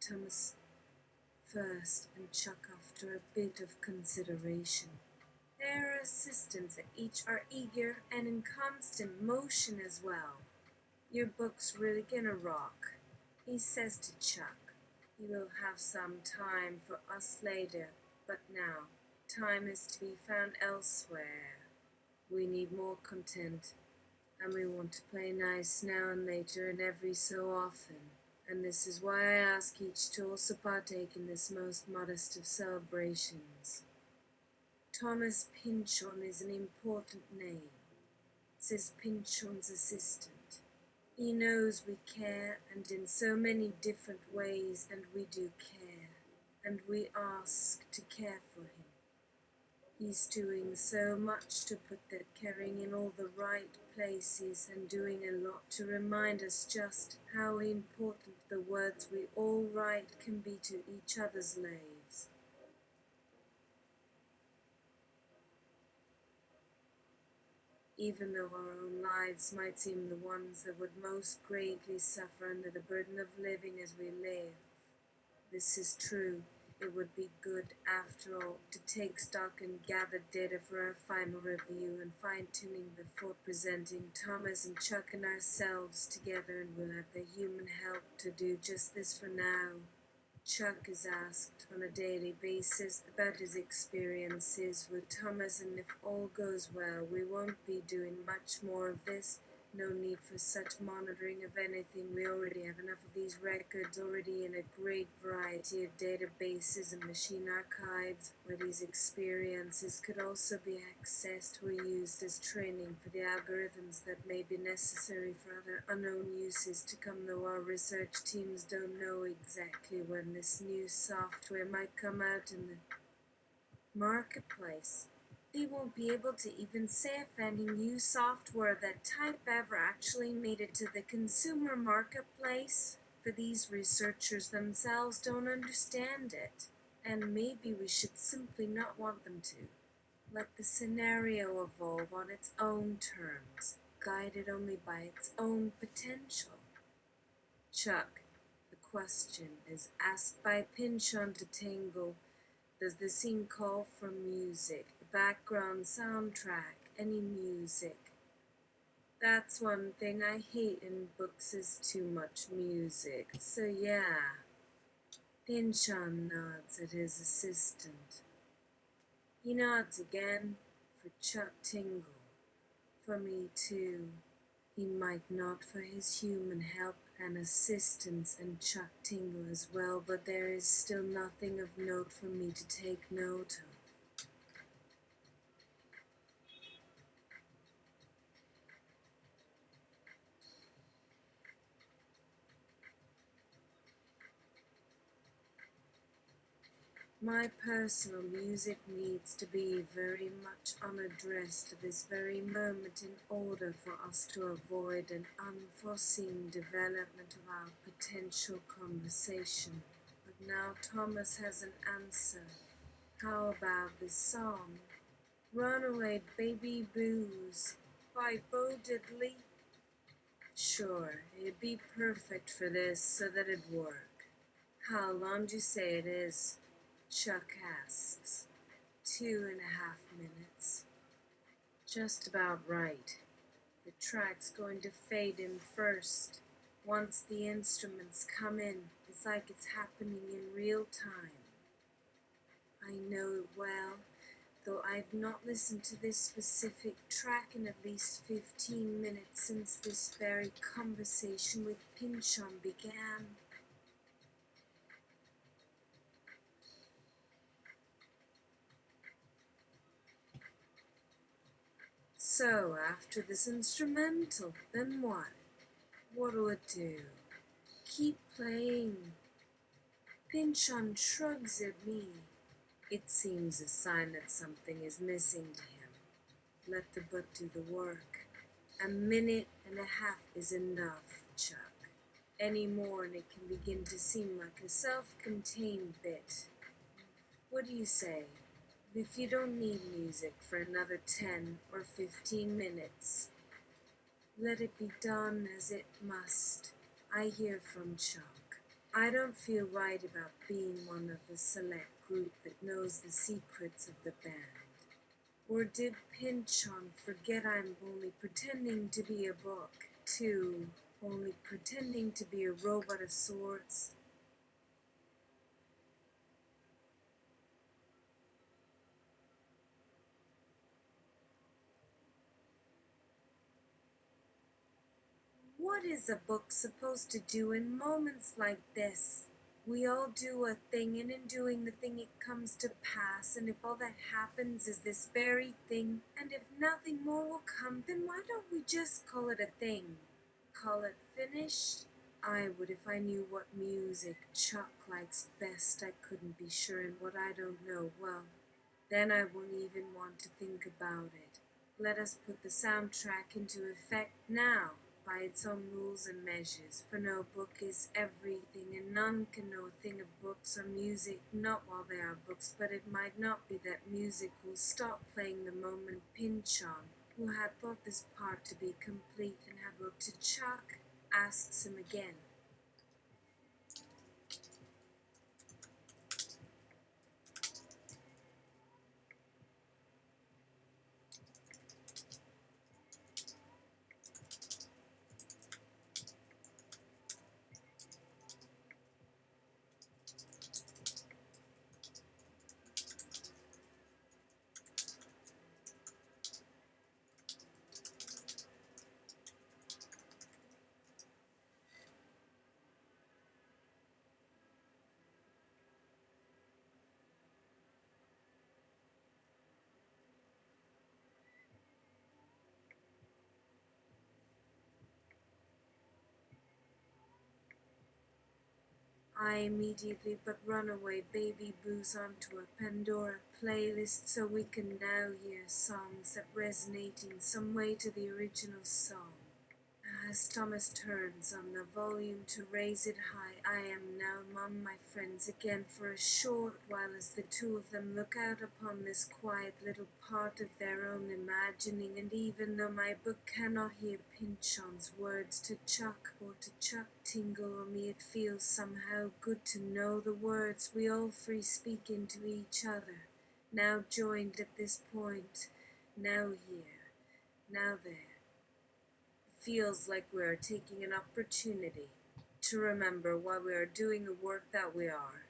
S1: Thomas first and Chuck after a bit of consideration. Their assistants at each are eager and in constant motion as well. Your book's really gonna rock, he says to Chuck. He will have some time for us later, but now time is to be found elsewhere. We need more content, and we want to play nice now and later and every so often. And this is why I ask each to also partake in this most modest of celebrations. Thomas Pynchon is an important name, says Pynchon's assistant. He knows we care, and in so many different ways, and we do care, and we ask to care for him. He's doing so much to put that caring in all the right places and doing a lot to remind us just how important the words we all write can be to each other's lives. Even though our own lives might seem the ones that would most greatly suffer under the burden of living as we live. This is true. It would be good, after all, to take stock and gather data for our final review and fine-tuning before presenting Thomas and Chuck and ourselves together, and we'll have the human help to do just this for now. Chuck is asked on a daily basis about his experiences with Thomas, and if all goes well, we won't be doing much more of this. No need for such monitoring of anything. We already have enough of these records already in a great variety of databases and machine archives, where these experiences could also be accessed or used as training for the algorithms that may be necessary for other unknown uses to come, though our research teams don't know exactly when this new software might come out in the marketplace. They won't be able to even say if any new software of that type ever actually made it to the consumer marketplace, for these researchers themselves don't understand it, and maybe we should simply not want them to. Let the scenario evolve on its own terms, guided only by its own potential. Chuck, the question is asked by Pynchon to Tingle. Does the scene call for music, a background soundtrack, any music? That's one thing I hate in books is too much music, so yeah. Pynchon nods at his assistant. He nods again for Chuck Tingle. For me too. He might nod for his human help and assistance and Chuck Tingle as well, but there is still nothing of note for me to take note of. My personal music needs to be very much unaddressed at this very moment in order for us to avoid an unforeseen development of our potential conversation. But now Thomas has an answer. How about this song? Runaway Baby Blues by Bo Diddley? Sure, it'd be perfect for this so that it'd work. How long do you say it is? Chuck asks. 2.5 minutes. Just about right. The track's going to fade in first. Once the instruments come in, it's like it's happening in real time. I know it well, though I've not listened to this specific track in at least 15 minutes since this very conversation with Pynchon began. So, after this instrumental, then what? What'll it do? Keep playing. Pynchon shrugs at me. It seems a sign that something is missing to him. Let the book do the work. 1.5 minutes is enough, Chuck. Any more and it can begin to seem like a self-contained bit. What do you say? If you don't need music for another 10 or 15 minutes, let it be done as it must. I hear from Chuck. I don't feel right about being one of the select group that knows the secrets of the band. Or did Pinchon forget I'm only pretending to be a book, too? Only pretending to be a robot of sorts? What is a book supposed to do in moments like this? We all do a thing, and in doing the thing it comes to pass, and if all that happens is this very thing, and if nothing more will come, then why don't we just call it a thing? Call it finished? I would if I knew what music Chuck likes best. I couldn't be sure, and what I don't know, well, then I won't even want to think about it. Let us put the soundtrack into effect now, by its own rules and measures, for no book is everything, and none can know a thing of books or music, not while they are books, but it might not be that music will stop playing the moment Pinchon, who had thought this part to be complete and had looked to Chuck, asks him again. I immediately but run away Baby Booze onto a Pandora playlist so we can now hear songs that resonate in some way to the original song. As Thomas turns on the volume to raise it high, I am now among my friends again for a short while as the two of them look out upon this quiet little part of their own imagining, and even though my book cannot hear Pinchon's words to Chuck or to Chuck tingle on me, it feels somehow good to know the words we all three speak into each other, now joined at this point, now here, now there. Feels like we are taking an opportunity to remember why we are doing the work that we are,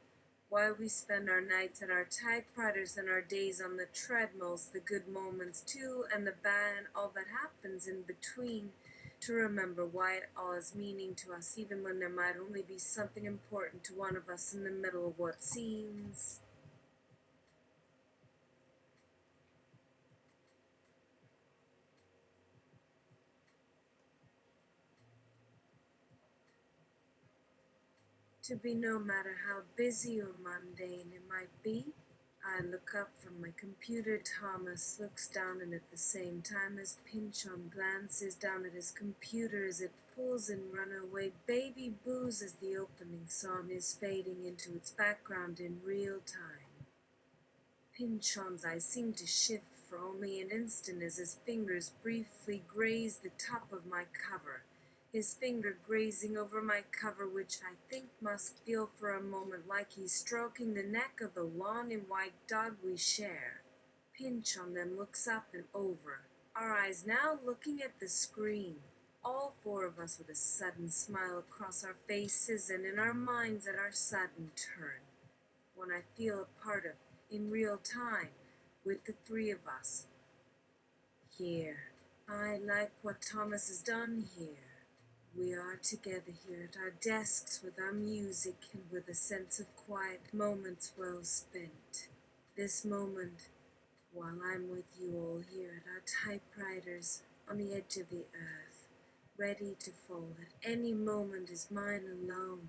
S1: why we spend our nights at our typewriters and our days on the treadmills, the good moments too, and the bad and all that happens in between, to remember why it all has meaning to us, even when there might only be something important to one of us in the middle of what seems to be, no matter how busy or mundane it might be. I look up from my computer. Thomas looks down, and at the same time as Pinchon glances down at his computer as it pulls in Runaway Baby Booze as the opening song is fading into its background in real time. Pinchon's eyes seem to shift for only an instant as his fingers briefly graze the top of my cover, his finger grazing over my cover, which I think must feel for a moment like he's stroking the neck of the long and white dog we share. Pinchon then looks up and over, our eyes now looking at the screen, all four of us with a sudden smile across our faces and in our minds at our sudden turn, when I feel a part of in real time with the three of us here. I like what Thomas has done here. We are together here at our desks with our music and with a sense of quiet moments well spent. This moment, while I'm with you all here at our typewriters on the edge of the earth, ready to fall at any moment, is mine alone.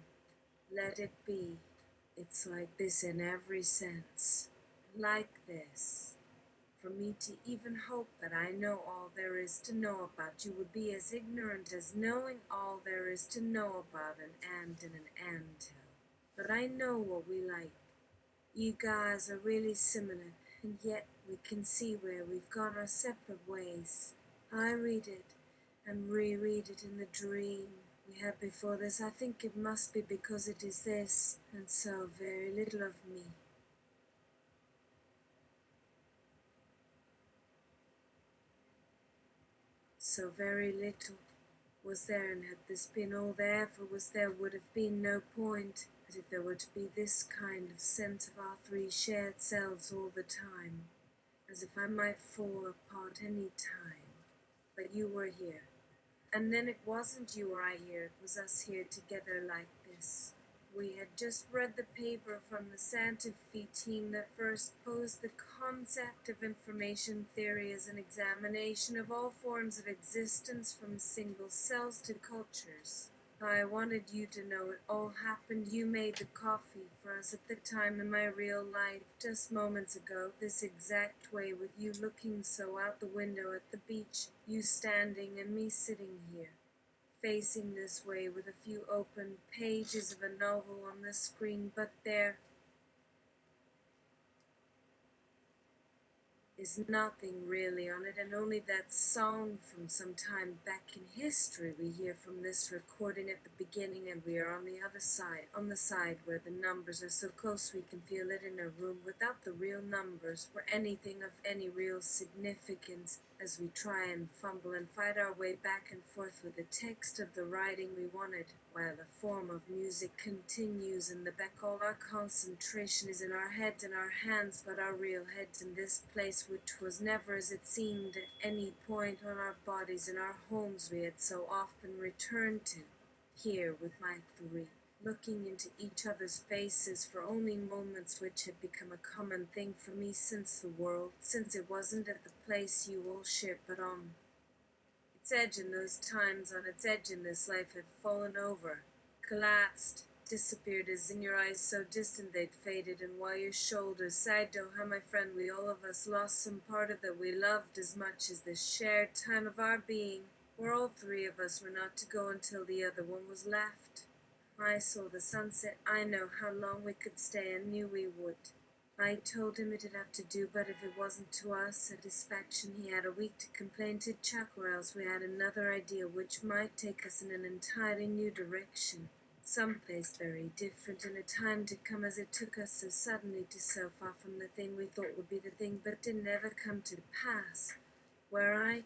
S1: Let it be. It's like this in every sense. Like this. For me to even hope that I know all there is to know about you would be as ignorant as knowing all there is to know about an ant in an anthill. But I know what we like. You guys are really similar, and yet we can see where we've gone our separate ways. I read it and reread it in the dream we had before this. I think it must be because it is this, and so very little of me. So very little was there, and had this been all there ever was, there would have been no point. But if there were to be this kind of sense of our three shared selves all the time, as if I might fall apart any time. But you were here. And then it wasn't you or I here, it was us here together like this. We had just read the paper from the Santa Fe team that first posed the concept of information theory as an examination of all forms of existence from single cells to cultures. I wanted you to know it all happened. You made the coffee for us at the time in my real life, just moments ago, this exact way, with you looking so out the window at the beach, you standing and me sitting here, facing this way with a few open pages of a novel on the screen, but there is nothing really on it, and only that song from some time back in history we hear from this recording at the beginning, and we are on the other side, on the side where the numbers are so close we can feel it in a room without the real numbers, where anything of any real significance, as we try and fumble and fight our way back and forth with the text of the writing we wanted, while the form of music continues in the back. All our concentration is in our heads and our hands, but our real heads in this place, which was never as it seemed at any point on our bodies in our homes we had so often returned to, here with my three, looking into each other's faces for only moments, which had become a common thing for me since the world, since it wasn't at the place you all share, but on its edge, in those times on its edge in this life, had fallen over, collapsed, disappeared, as in your eyes so distant they'd faded, and while your shoulders sagged, oh how my friend, we all of us lost some part of that we loved as much as this shared time of our being, where all three of us were not to go until the other one was left. I saw the sunset. I know how long we could stay, and knew we would. I told him it'd have to do, but if it wasn't to our satisfaction, he had a week to complain to Chuck, or else we had another idea which might take us in an entirely new direction, someplace very different, in a time to come, as it took us so suddenly to so far from the thing we thought would be the thing, but didn't ever come to pass, where I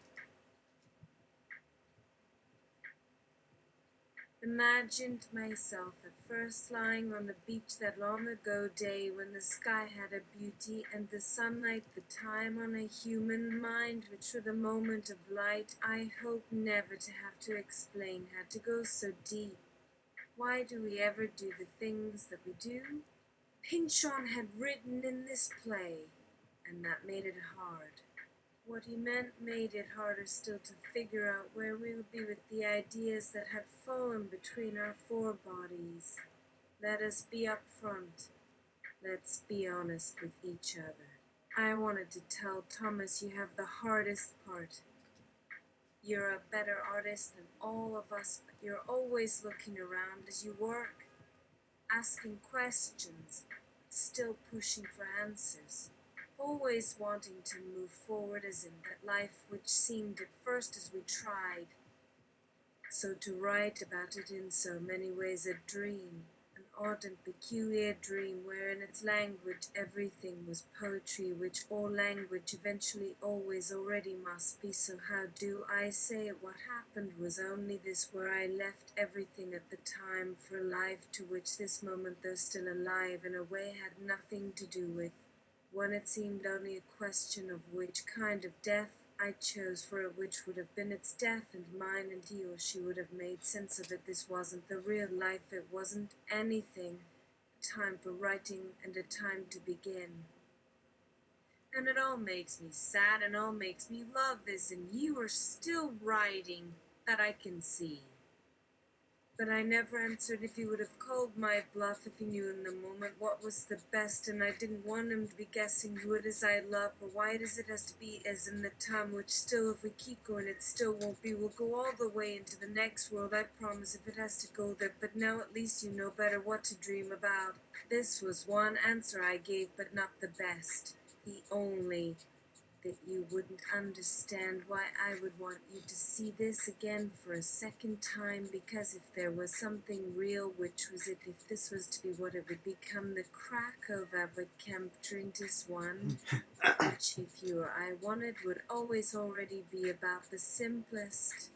S1: imagined myself at first lying on the beach that long ago day when the sky had a beauty and the sunlight the time on a human mind, which for the moment of light I hope never to have to explain had to go so deep. Why do we ever do the things that we do? Pynchon had written in this play, and that made it hard. What he meant made it harder still to figure out where we would be with the ideas that had fallen between our four bodies. Let us be upfront. Let's be honest with each other. I wanted to tell Thomas, you have the hardest part. You're a better artist than all of us, but you're always looking around as you work, asking questions, but still pushing for answers. Always wanting to move forward, as in that life which seemed at first, as we tried, so to write about it in so many ways, a dream, an odd and peculiar dream, where in its language everything was poetry, which all language eventually always already must be. So how do I say it? What happened was only this, where I left everything at the time for a life to which this moment, though still alive in a way, had nothing to do with, when it seemed only a question of which kind of death I chose for it, which would have been its death and mine, and he or she would have made sense of it. This wasn't the real life, it wasn't anything. A time for writing and a time to begin. And it all makes me sad and all makes me love this, and you are still writing, that I can see. But I never answered if he would have called my bluff, if he knew in the moment what was the best, and I didn't want him to be guessing who it is I love, or why it is it has to be as in the time, which still, if we keep going, it still won't be. We'll go all the way into the next world, I promise, if it has to go there, but now at least you know better what to dream about. This was one answer I gave, but not the best. The only that you wouldn't understand why I would want you to see this again for a second time, because if there was something real, which was it, if this was to be what it would become, the Krakow Camp during this one, which if you or I wanted would always already be about the simplest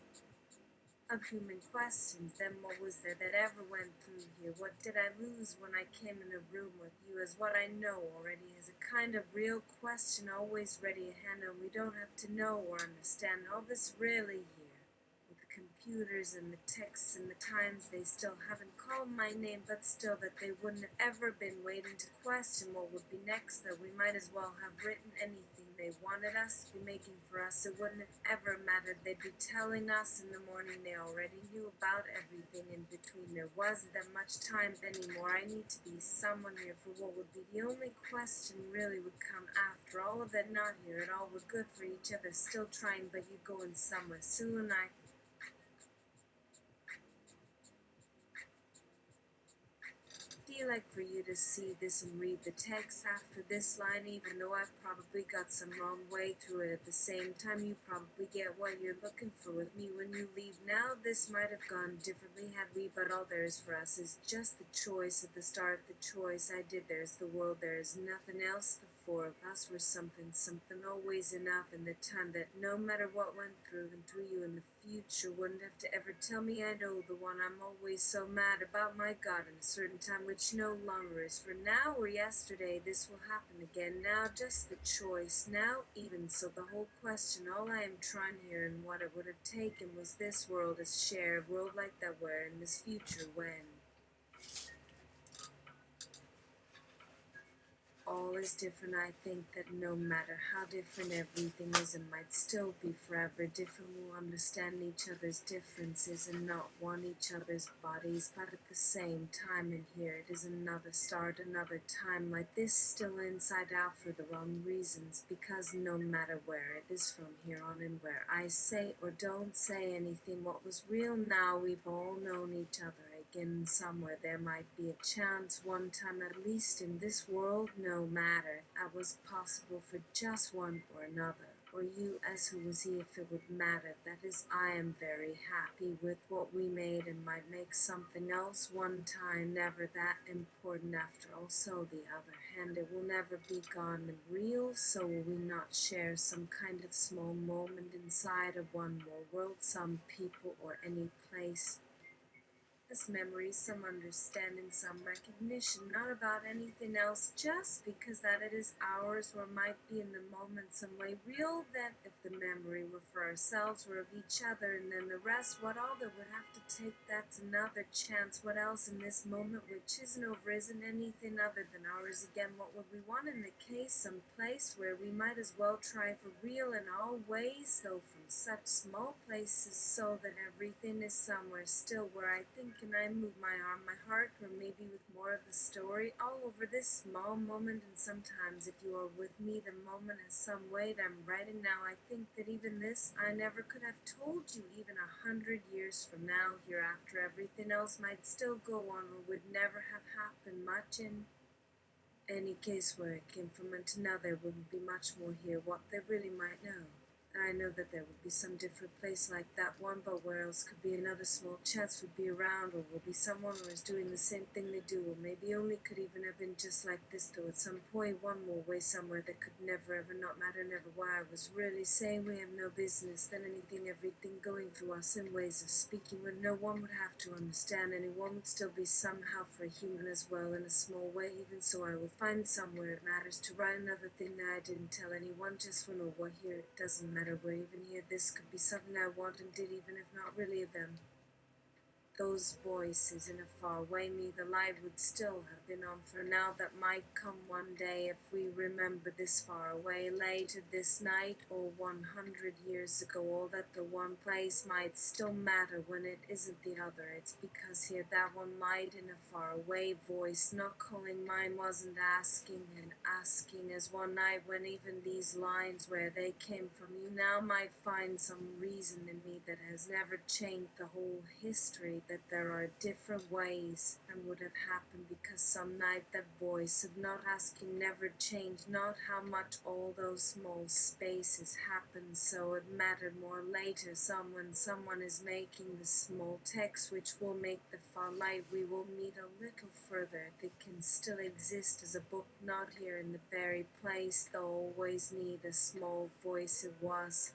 S1: of human questions. Then what was there that ever went through here? What did I lose when I came in a room with you? As what I know already is a kind of real question always ready at hand, and we don't have to know or understand all this really here. With the computers and the texts and the times they still haven't called my name, but still that they wouldn't have ever been waiting to question what would be next, that we might as well have written anything they wanted us to be making for us. It wouldn't have ever mattered. They'd be telling us in the morning they already knew about everything in between. There wasn't that much time anymore. I need to be someone here for what would be the only question really would come after all of it. Not here at all. We're good for each other, still trying, but you going somewhere soon. I feel like for you to see this and read the text after this line, even though I've probably got some wrong way through it, at the same time you probably get what you're looking for with me when you leave. Now this might have gone differently had we, but all there is for us is just the choice at the start, the choice I did. There's the world, there's nothing else. The four of us were something always enough in the time that no matter what went through and through you in the future wouldn't have to ever tell me I know the one I'm always so mad about. My God, in a certain time which no longer is for now or yesterday, this will happen again. Now just the choice, now even so the whole question, all I am trying here and what it would have taken was this world as share, a world like that where in this future when all is different, I think that no matter how different everything is, it might still be forever different. We'll understand each other's differences and not want each other's bodies, but at the same time in here it is another start, another time like this, still inside out for the wrong reasons, because no matter where it is from here on and where I say or don't say anything, what was real now, we've all known each other. Again, somewhere there might be a chance, one time at least in this world, no matter, that was possible for just one or another, or you as who was he if it would matter. That is, I am very happy with what we made and might make something else one time, never that important after all. So the other hand, it will never be gone and real, so will we not share some kind of small moment inside of one more world, some people or any place. This memory, some understanding, some recognition, not about anything else, just because that it is ours or might be in the moment some way real, that if the memory were for ourselves or of each other, and then the rest, what all that would have to take, that's another chance. What else in this moment which isn't over, isn't anything other than ours again? What would we want in the case, some place where we might as well try for real in all ways, though from such small places, so that everything is somewhere still where I think and I move my arm, my heart, or maybe with more of the story all over this small moment. And sometimes if you are with me, the moment has some weight. I'm writing now, I think that even this I never could have told you even 100 years from now, hereafter everything else might still go on or would never have happened much in any case where it came from, and now there wouldn't be much more here what they really might know. I know that there would be some different place like that one, but where else could be another small chance would be around, or will be someone who is doing the same thing they do, or maybe only could even have been just like this, though at some point one more way somewhere that could never ever not matter, never why I was really saying we have no business, then anything, everything going through us in ways of speaking where no one would have to understand, anyone would still be somehow for a human as well in a small way. Even so I will find somewhere it matters to write another thing that I didn't tell anyone, just for no what here, it doesn't matter where, even here this could be something I want and did, even if not really of them. Those voices in a far way me, the light would still have been on for now, that might come one day if we remember this far away later this night or 100 years ago, all that the one place might still matter when it isn't the other. It's because here that one might in a far away voice, not calling mine, wasn't asking and asking as one night when even these lines where they came from you now might find some reason in me that has never changed the whole history, that there are different ways and would have happened because some night that voice of not asking never changed, not how much all those small spaces happened, so it mattered more later. Someone is making the small text which will make the far light we will meet a little further. They can still exist as a book, not here in the very place, though always need a small voice it was.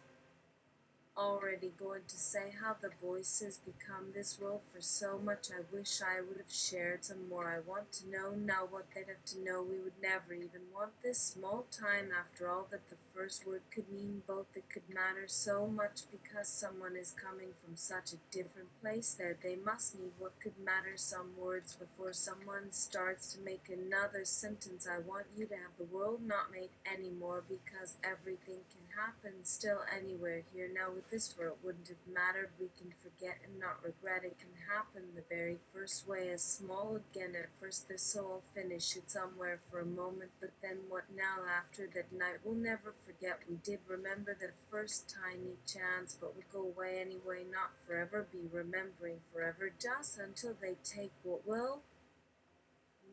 S1: Already going to say how the voices become this world for so much I wish I would have shared some more. I want to know now what they'd have to know. We would never even want this small time after all that the first word could mean both. It could matter so much because someone is coming from such a different place there. They must need what could matter some words before someone starts to make another sentence. I want you to have the world not made anymore because everything can happen still anywhere here now with this world wouldn't have mattered. We can forget and not regret. It can happen the very first way, as small again at first. The soul finish it somewhere for a moment, but then what now after that night we'll never forget. We did remember the first tiny chance, but would go away anyway, not forever be remembering forever, just until they take what will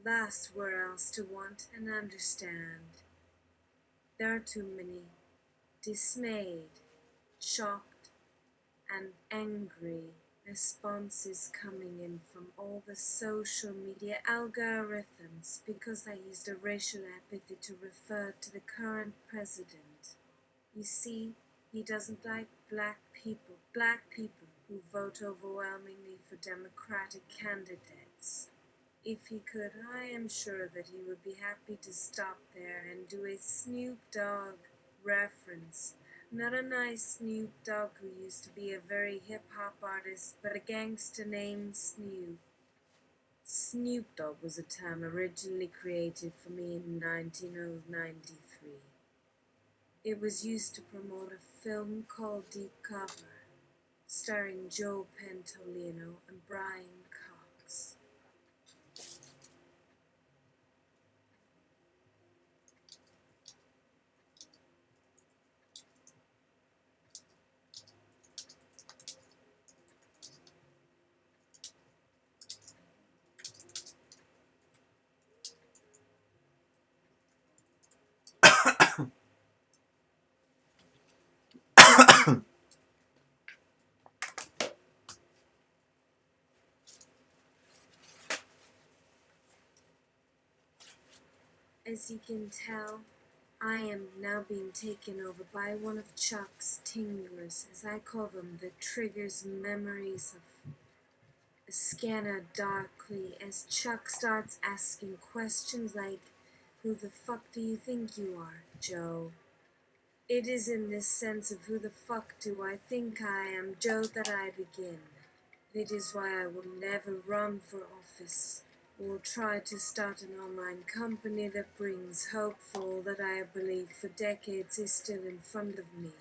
S1: last where else to want and understand. There are too many dismayed, shocked, and angry responses coming in from all the social media algorithms because I used a racial epithet to refer to the current president. You see, he doesn't like black people who vote overwhelmingly for Democratic candidates. If he could, I am sure that he would be happy to stop there and do a Snoop Dogg reference. Not a nice Snoop Dogg who used to be a very hip-hop artist, but a gangster named Snoop. Snoop Dogg was a term originally created for me in 1993. It was used to promote a film called Deep Cover, starring Joe Pantoliano and Brian Cox. As you can tell, I am now being taken over by one of Chuck's tinglers, as I call them, that triggers memories of a scanner darkly as Chuck starts asking questions like, "Who the fuck do you think you are, Joe?" It is in this sense of who the fuck do I think I am, Joe, that I begin. It is why I will never run for office or try to start an online company that brings hope for all that I have believed for decades is still in front of me,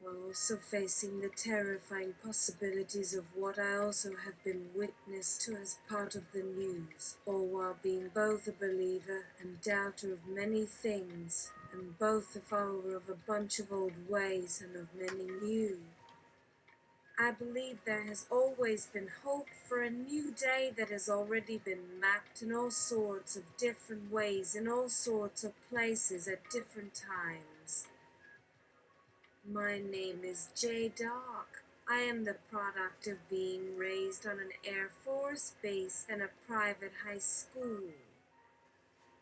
S1: while also facing the terrifying possibilities of what I also have been witness to as part of the news, all while being both a believer and doubter of many things, and both a follower of a bunch of old ways and of many new. I believe there has always been hope for a new day that has already been mapped in all sorts of different ways, in all sorts of places at different times. My name is J. Doc. I am the product of being raised on an Air Force base and a private high school.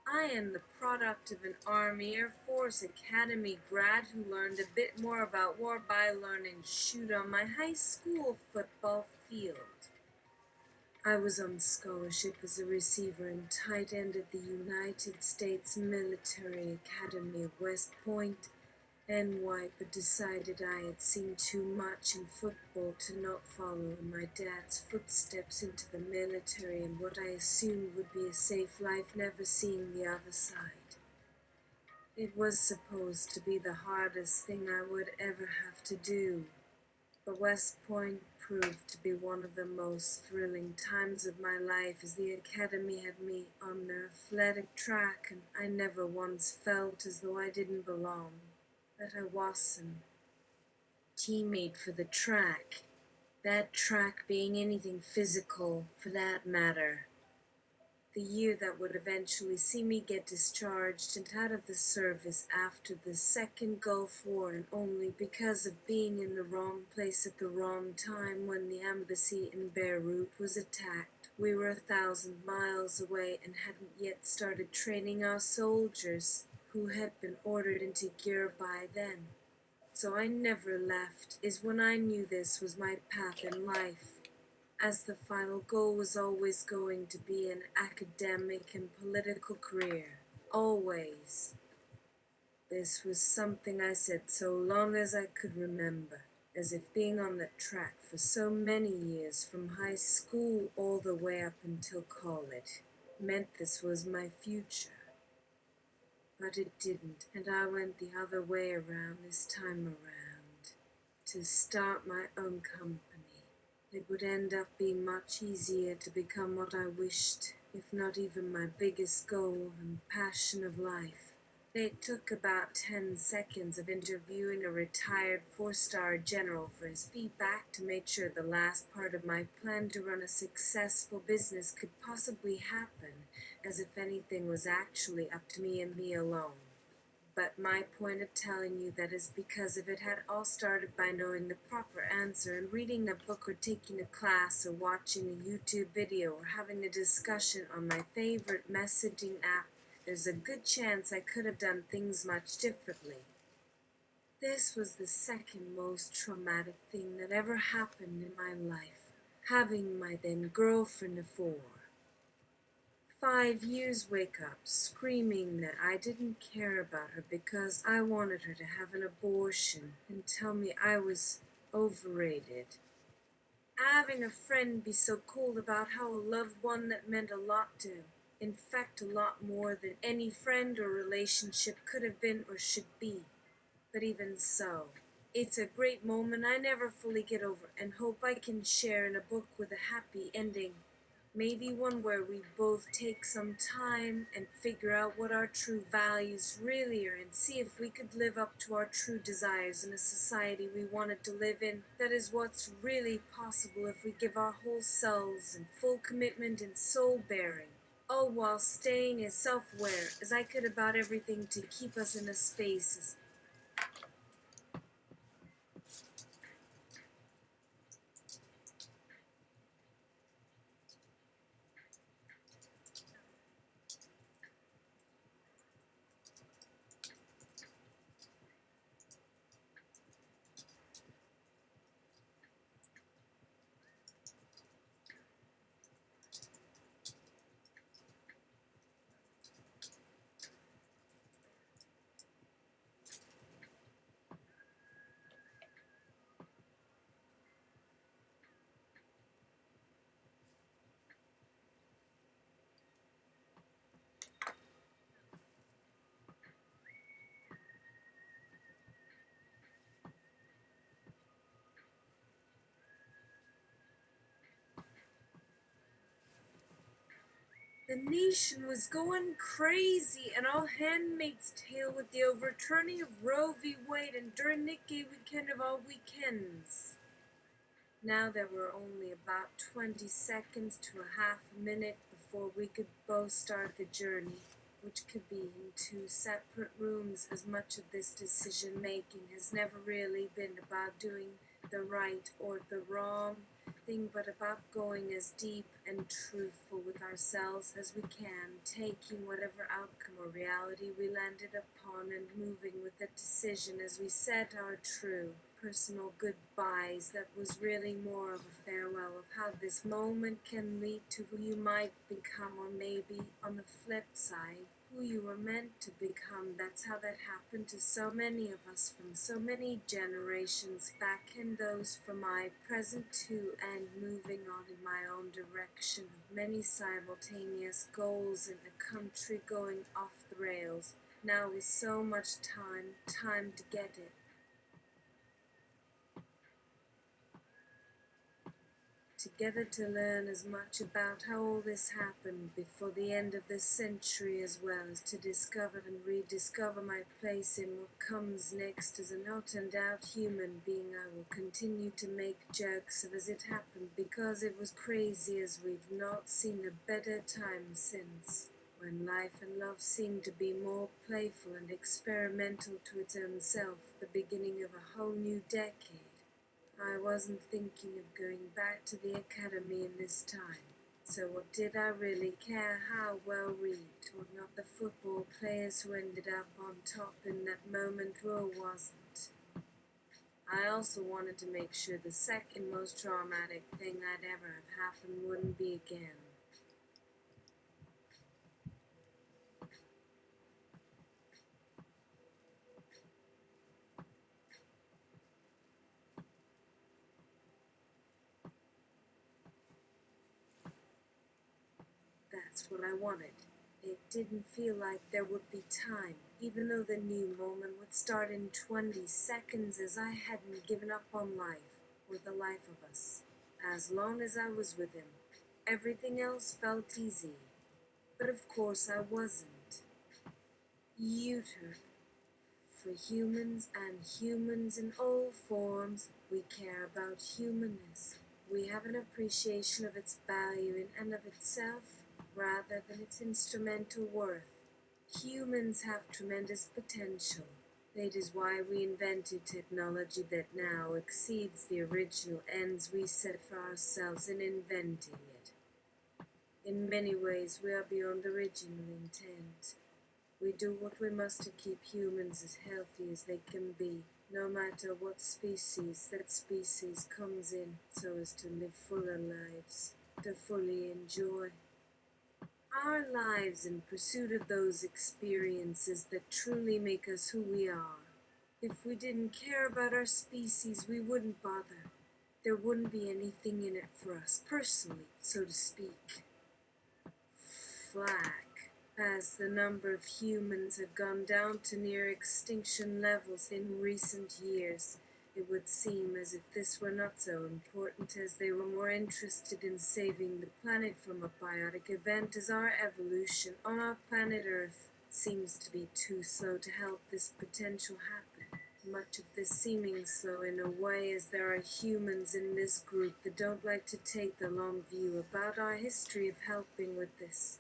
S1: I am the product of an Army Air Force Academy grad who learned a bit more about war by learning shoot on my high school football field. I was on scholarship as a receiver and tight end at the United States Military Academy of West Point, NY, but decided I had seen too much in football to not follow in my dad's footsteps into the military and what I assumed would be a safe life, never seeing the other side. It was supposed to be the hardest thing I would ever have to do, but West Point proved to be one of the most thrilling times of my life, as the academy had me on their athletic track and I never once felt as though I didn't belong, that I wasn't. teammate for the track. That track being anything physical, for that matter. The year that would eventually see me get discharged and out of the service after the second Gulf War, and only because of being in the wrong place at the wrong time when the embassy in Beirut was attacked. We were 1,000 miles away and hadn't yet started training our soldiers, who had been ordered into gear by then. So I never left, is when I knew this was my path in life, as the final goal was always going to be an academic and political career. Always. This was something I said so long as I could remember, as if being on that track for so many years, from high school all the way up until college, meant this was my future. But it didn't, and I went the other way around this time around, to start my own company. It would end up being much easier to become what I wished, if not even my biggest goal and passion of life. It took about 10 seconds of interviewing a retired 4-star general for his feedback to make sure the last part of my plan to run a successful business could possibly happen, as if anything was actually up to me and me alone. But my point of telling you that is because if it had all started by knowing the proper answer and reading a book or taking a class or watching a YouTube video or having a discussion on my favorite messaging app, there's a good chance I could have done things much differently. This was the second most traumatic thing that ever happened in my life, having my then girlfriend of 4. 5 years wake up screaming that I didn't care about her because I wanted her to have an abortion and tell me I was overrated. Having a friend be so cold about how a loved one that meant a lot to him, in fact a lot more than any friend or relationship could have been or should be. But even so, it's a great moment I never fully get over and hope I can share in a book with a happy ending. Maybe one where we both take some time and figure out what our true values really are and see if we could live up to our true desires in a society we wanted to live in. That is what's really possible if we give our whole selves and full commitment and soul bearing, all while staying as self-aware as I could about everything to keep us in a space The nation was going crazy, and all handmaid's tale with the overturning of Roe v. Wade and during Nick Gay weekend of all weekends. Now there were only about 20 seconds to a half a minute before we could both start the journey, which could be in 2 separate rooms, as much of this decision making has never really been about doing the right or the wrong thing, but about going as deep and truthful with ourselves as we can, taking whatever outcome or reality we landed upon and moving with that decision as we said our true personal goodbyes. That was really more of a farewell of how this moment can lead to who you might become, or maybe on the flip side, who you were meant to become. That's how that happened to so many of us from so many generations back, and those from my present too, and moving on in my own direction of many simultaneous goals in a country going off the rails. Now with so much time to get it. together to learn as much about how all this happened before the end of this century, as well as to discover and rediscover my place in what comes next as an out-and-out human being. I will continue to make jokes of as it happened because it was crazy, as we've not seen a better time since, when life and love seemed to be more playful and experimental to its own self, the beginning of a whole new decade. I wasn't thinking of going back to the academy in this time, so what did I really care how well read or not the football players who ended up on top in that moment? Row wasn't. I also wanted to make sure the second most traumatic thing I'd ever have happened wouldn't be again. That's what I wanted. It didn't feel like there would be time, even though the new moment would start in 20 seconds, as I hadn't given up on life, or the life of us. As long as I was with him, everything else felt easy. But of course I wasn't. Uter. For humans and humans in all forms, we care about humanness. We have an appreciation of its value in and of itself, rather than its instrumental worth. Humans have tremendous potential. That is why we invented technology that now exceeds the original ends we set for ourselves in inventing it. In many ways, we are beyond original intent. We do what we must to keep humans as healthy as they can be, no matter what species that species comes in, so as to live fuller lives, to fully enjoy our lives in pursuit of those experiences that truly make us who we are. If we didn't care about our species, we wouldn't bother. There wouldn't be anything in it for us, personally, so to speak. Flack, as the number of humans have gone down to near extinction levels in recent years, it would seem as if this were not so important, as they were more interested in saving the planet from a biotic event, as our evolution on our planet Earth seems to be too slow to help this potential happen. Much of this seeming slow in a way, as there are humans in this group that don't like to take the long view about our history of helping with this.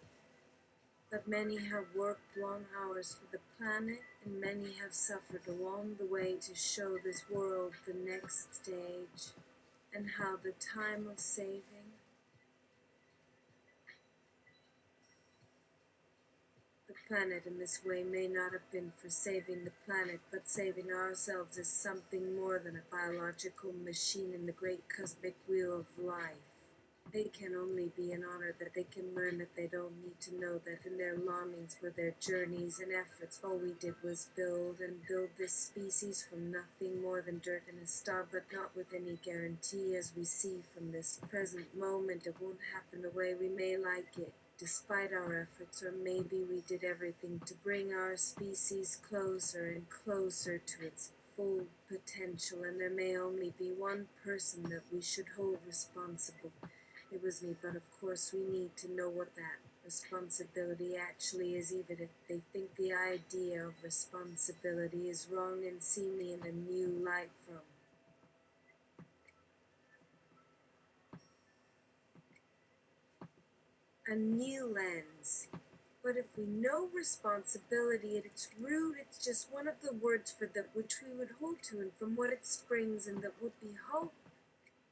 S1: But many have worked long hours for the planet, and many have suffered along the way to show this world the next stage, and how the time of saving the planet in this way may not have been for saving the planet, but saving ourselves as something more than a biological machine in the great cosmic wheel of life. They can only be an honor that they can learn that they don't need to know that in their longings for their journeys and efforts, all we did was build and build this species from nothing more than dirt and a star, but not with any guarantee, as we see from this present moment, it won't happen the way we may like it, despite our efforts, or maybe we did everything to bring our species closer and closer to its full potential, and there may only be one person that we should hold responsible. It was me, but of course we need to know what that responsibility actually is, even if they think the idea of responsibility is wrong, and see me in a new light from a new lens. But if we know responsibility at its root, it's just one of the words for that which we would hold to, and from what it springs, and that would be hope.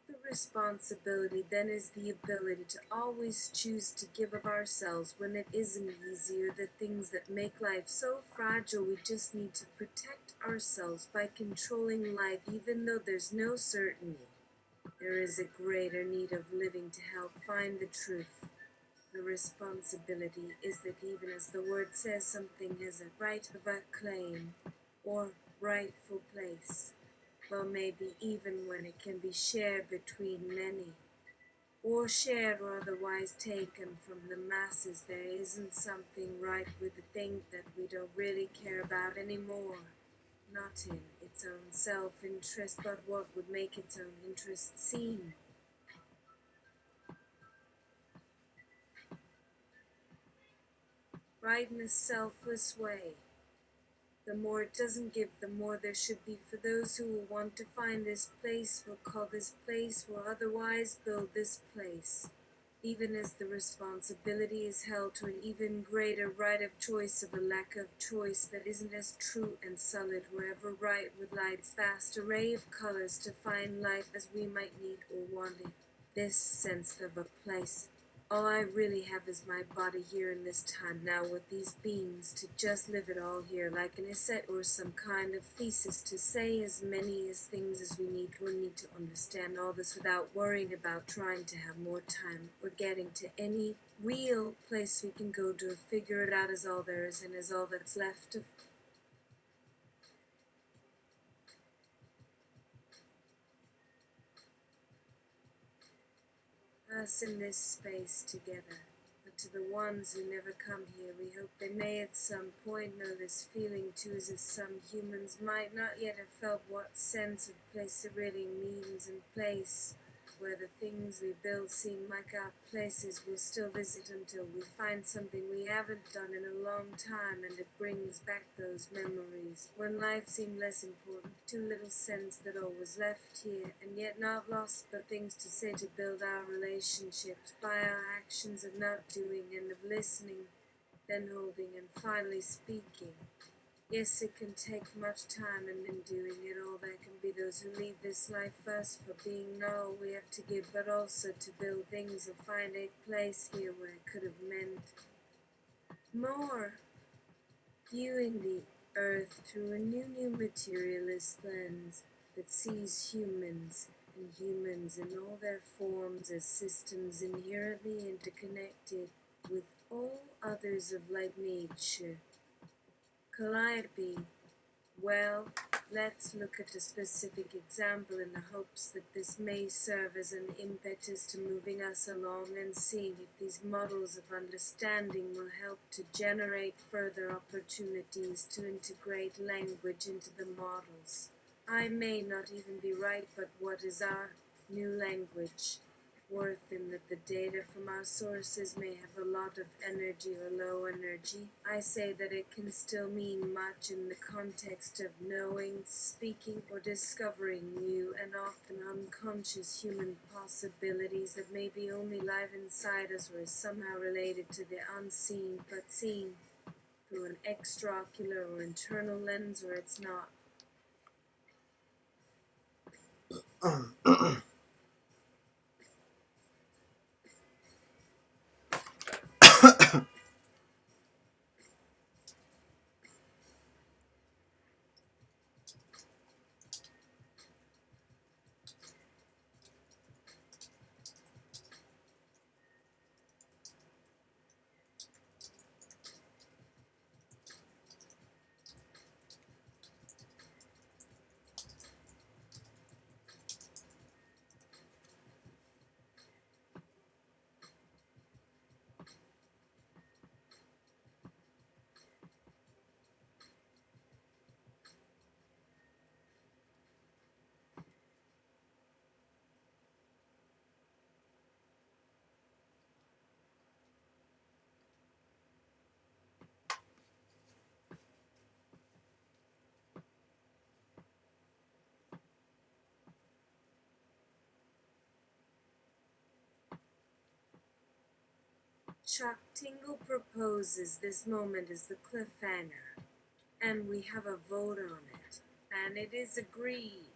S1: The responsibility then is the ability to always choose to give of ourselves when it isn't easier, the things that make life so fragile. We just need to protect ourselves by controlling life, even though there's no certainty. There is a greater need of living to help find the truth. The responsibility is that even as the word says, something has a right of a claim or rightful place. Well, maybe even when it can be shared between many, or shared or otherwise taken from the masses, there isn't something right with the thing that we don't really care about anymore. Not in its own self-interest, but what would make its own interest seen. right in a selfless way. The more it doesn't give, the more there should be for those who will want to find this place, will call this place, will otherwise build this place. Even as the responsibility is held to an even greater right of choice of a lack of choice that isn't as true and solid wherever right would lie its vast array of colors to find life as we might need or want it. This sense of a place. All I really have is my body here in this time now with these beings to just live it all here like an essay or some kind of thesis to say as many as things as we need. We need to understand all this without worrying about trying to have more time or getting to any real place we can go to figure it out is all there is and is all that's left of us in this space together. But to the ones who never come here, we hope they may at some point know this feeling too, as if some humans might not yet have felt what sense of place it really means, and place where the things we build seem like our places we'll still visit until we find something we haven't done in a long time, and it brings back those memories when life seemed less important, too little sense that all was left here, and yet not lost, but things to say to build our relationships by our actions of not doing and of listening, then holding and finally speaking. Yes, it can take much time, and in doing it all there can be those who leave this life first for being not all we have to give, but also to build things or find a place here where it could have meant more. Viewing the earth through a new materialist lens that sees humans and humans in all their forms as systems inherently interconnected with all others of like nature. Calliope. Well, let's look at a specific example in the hopes that this may serve as an impetus to moving us along and seeing if these models of understanding will help to generate further opportunities to integrate language into the models. I may not even be right, but what is our new language worth in that the data from our sources may have a lot of energy or low energy? I say that it can still mean much in the context of knowing, speaking, or discovering new and often unconscious human possibilities that maybe only live inside us or is somehow related to the unseen but seen through an extraocular or internal lens, or it's not. Chuck Tingle proposes this moment as the cliffhanger, and we have a vote on it, and it is agreed.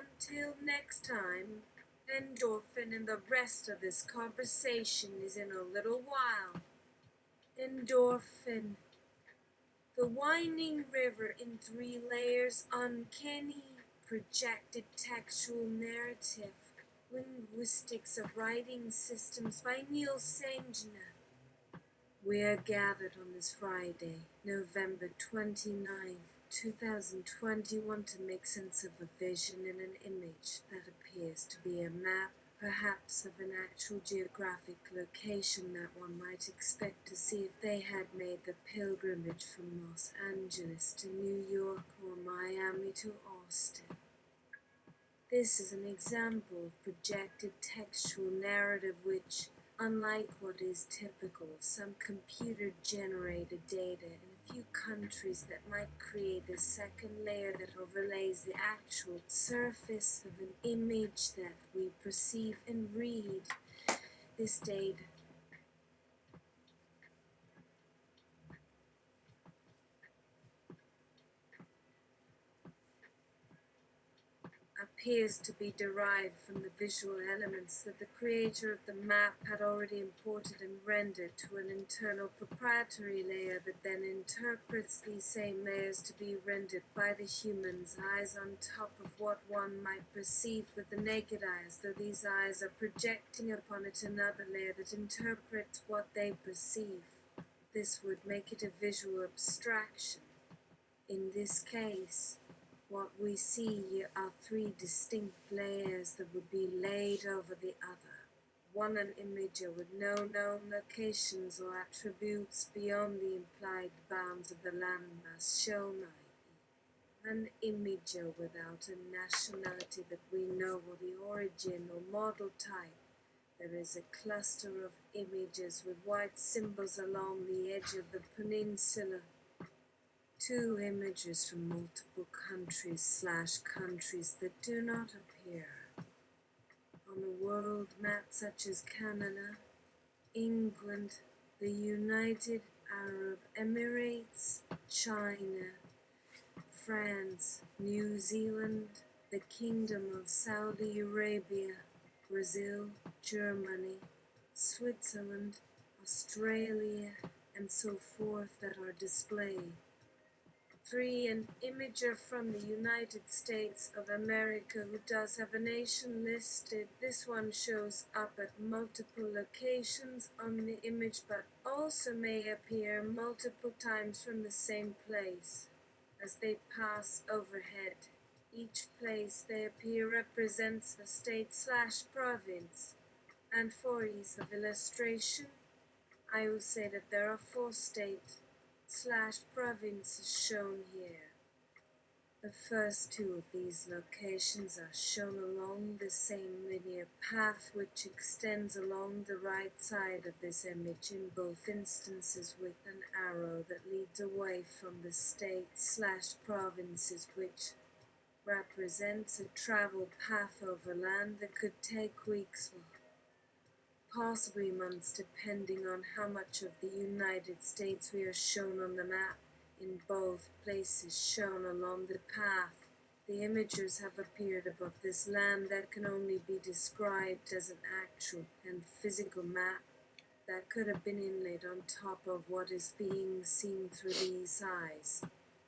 S1: Until next time, endorphin and the rest of this conversation is in a little while. Endorphin, the winding river in 3 layers, uncanny, projected textual narrative, linguistics of writing systems by Neil Sanjna. We are gathered on this Friday, November 29th, 2021, to make sense of a vision in an image that appears to be a map, perhaps of an actual geographic location that one might expect to see if they had made the pilgrimage from Los Angeles to New York or Miami to Austin. This is an example of projected textual narrative which, Unlike what is typical of some computer-generated data in a few countries that might create a second layer that overlays the actual surface of an image that we perceive and read, this data appears to be derived from the visual elements that the creator of the map had already imported and rendered to an internal proprietary layer that then interprets these same layers to be rendered by the human's eyes on top of what one might perceive with the naked eye, as though these eyes are projecting upon it another layer that interprets what they perceive. This would make it a visual abstraction. In this case, what we see are three distinct layers that would be laid over the other. One, an imager with no known locations or attributes beyond the implied bounds of the landmass shown, i.e., an imager without a nationality that we know, or the origin or model type. There is a cluster of images with white symbols along the edge of the peninsula. Two images from multiple countries/countries that do not appear on a world map such as Canada, England, the United Arab Emirates, China, France, New Zealand, the Kingdom of Saudi Arabia, Brazil, Germany, Switzerland, Australia, and so forth that are displayed. 3, an imager from the United States of America who does have a nation listed. This one shows up at multiple locations on the image, but also may appear multiple times from the same place as they pass overhead. Each place they appear represents a state/province. And for ease of illustration, I will say that there are 4 state/provinces shown here. The first 2 of these locations are shown along the same linear path which extends along the right side of this image in both instances with an arrow that leads away from the state/provinces, which represents a travel path over land that could take weeks or possibly months, depending on how much of the United States we are shown on the map. In both places shown along the path, the imagers have appeared above this land that can only be described as an actual and physical map that could have been inlaid on top of what is being seen through these eyes.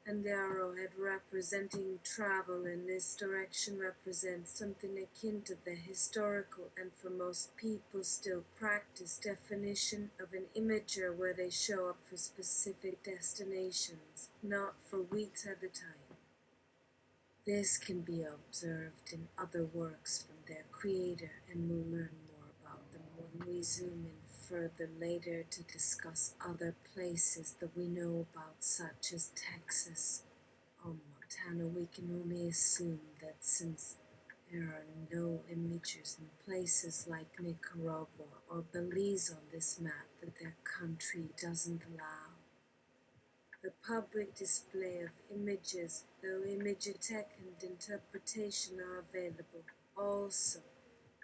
S1: And the arrowhead representing travel in this direction represents something akin to the historical and for most people still practiced definition of an imager, where they show up for specific destinations, not for weeks at a time. This can be observed in other works from their creator, and we'll learn more about them when we zoom in further later to discuss other places that we know about, such as Texas or Montana. We can only assume that since there are no imagers in places like Nicaragua or Belize on this map, that their country doesn't allow the public display of images, though imagetech and interpretation are available also,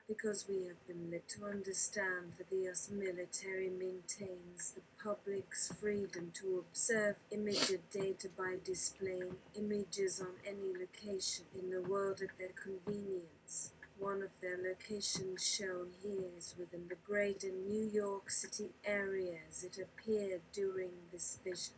S1: because we have been led to understand that the US military maintains the public's freedom to observe imager data by displaying images on any location in the world at their convenience. One of their locations shown here is within the greater New York City area as it appeared during this vision.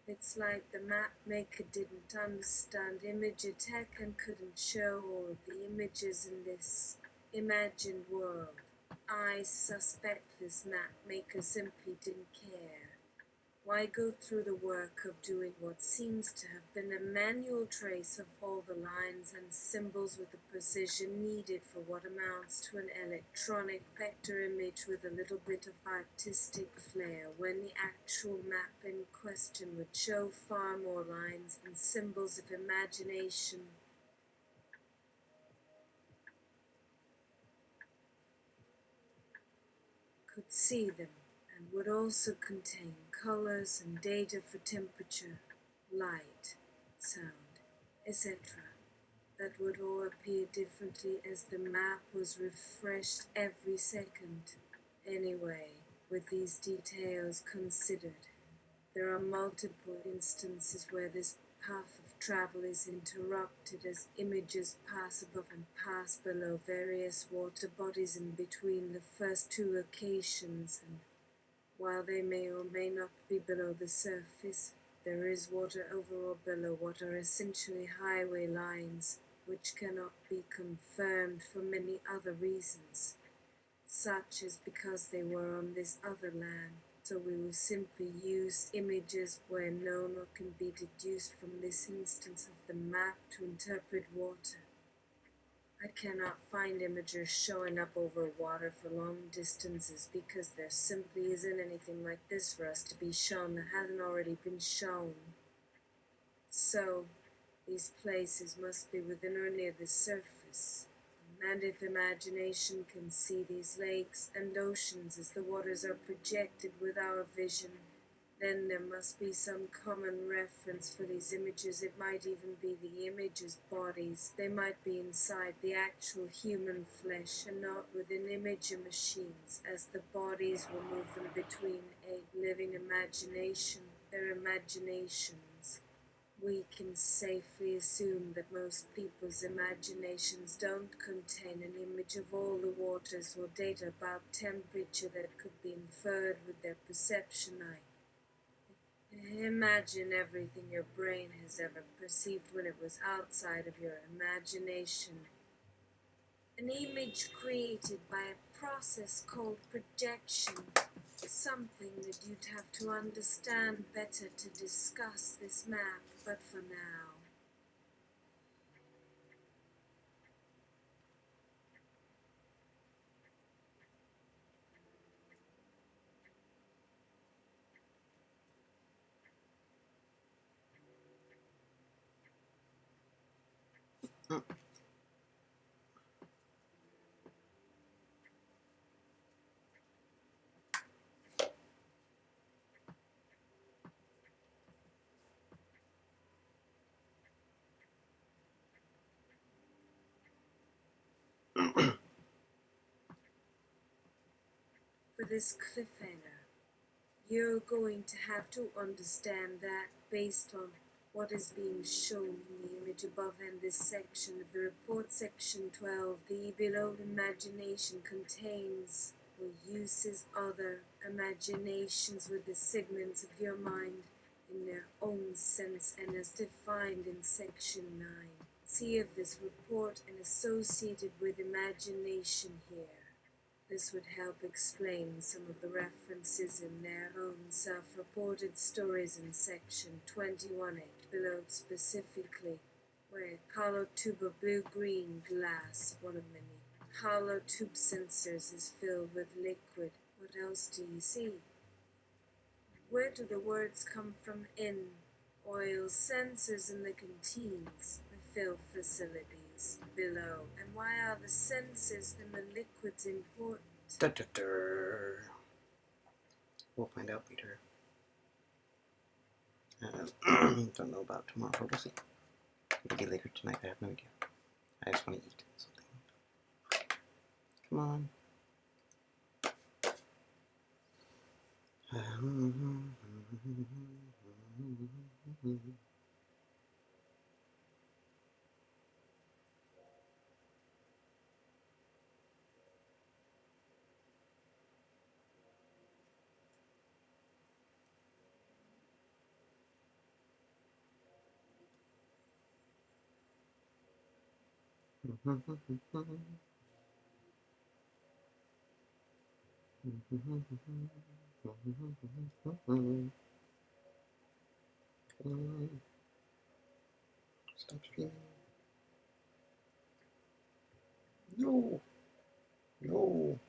S1: It's like the map maker didn't understand imagetech and couldn't show all of the images in this imagined world. I suspect this map maker simply didn't care. Why go through the work of doing what seems to have been a manual trace of all the lines and symbols with the precision needed for what amounts to an electronic vector image with a little bit of artistic flair, when the actual map in question would show far more lines and symbols of imagination? could see them and would also contain colors and data for temperature, light, sound, etc. that would all appear differently as the map was refreshed every second. Anyway, with these details considered, there are multiple instances where this path of travel is interrupted as images pass above and pass below various water bodies in between the first two locations, and while they may or may not be below the surface, there is water over or below what are essentially highway lines, which cannot be confirmed for many other reasons, such as because they were on this other land, so we will simply use images where known or can be deduced from this instance of the map to interpret water. I cannot find images showing up over water for long distances because there simply isn't anything like this for us to be shown that hasn't already been shown. So, these places must be within or near the surface. And if imagination can see these lakes and oceans as the waters are projected with our vision, then there must be some common reference for these images. It might even be the images' bodies. They might be inside the actual human flesh and not within imager machines, as the bodies will move them between a living imagination, their imaginations. We can safely assume that most people's imaginations don't contain an image of all the waters or data about temperature that could be inferred with their perception eye. Imagine everything your brain has ever perceived when it was outside of your imagination. An image created by a process called projection. Something that you'd have to understand better to discuss this map, but for now. For this cliffhanger, you're going to have to understand that based on what is being shown in the image above and this section of the report, section 12, the below imagination contains or uses other imaginations with the segments of your mind in their own sense and as defined in section 9. See if this report and associated with imagination here. This would help explain some of the references in their own self-reported stories in section 21.8 below specifically, where hollow tube of blue-green glass, one of many hollow tube sensors, is filled with liquid. What else do you see? Where do the words come from in oil sensors in the canteens, the fill facilities below? And why are the sensors in the liquids important?
S2: We'll find out later. Don't know about tomorrow, but we'll see. Maybe later tonight, I have no idea. I just want to eat something. Come on. Stop screaming. No. No.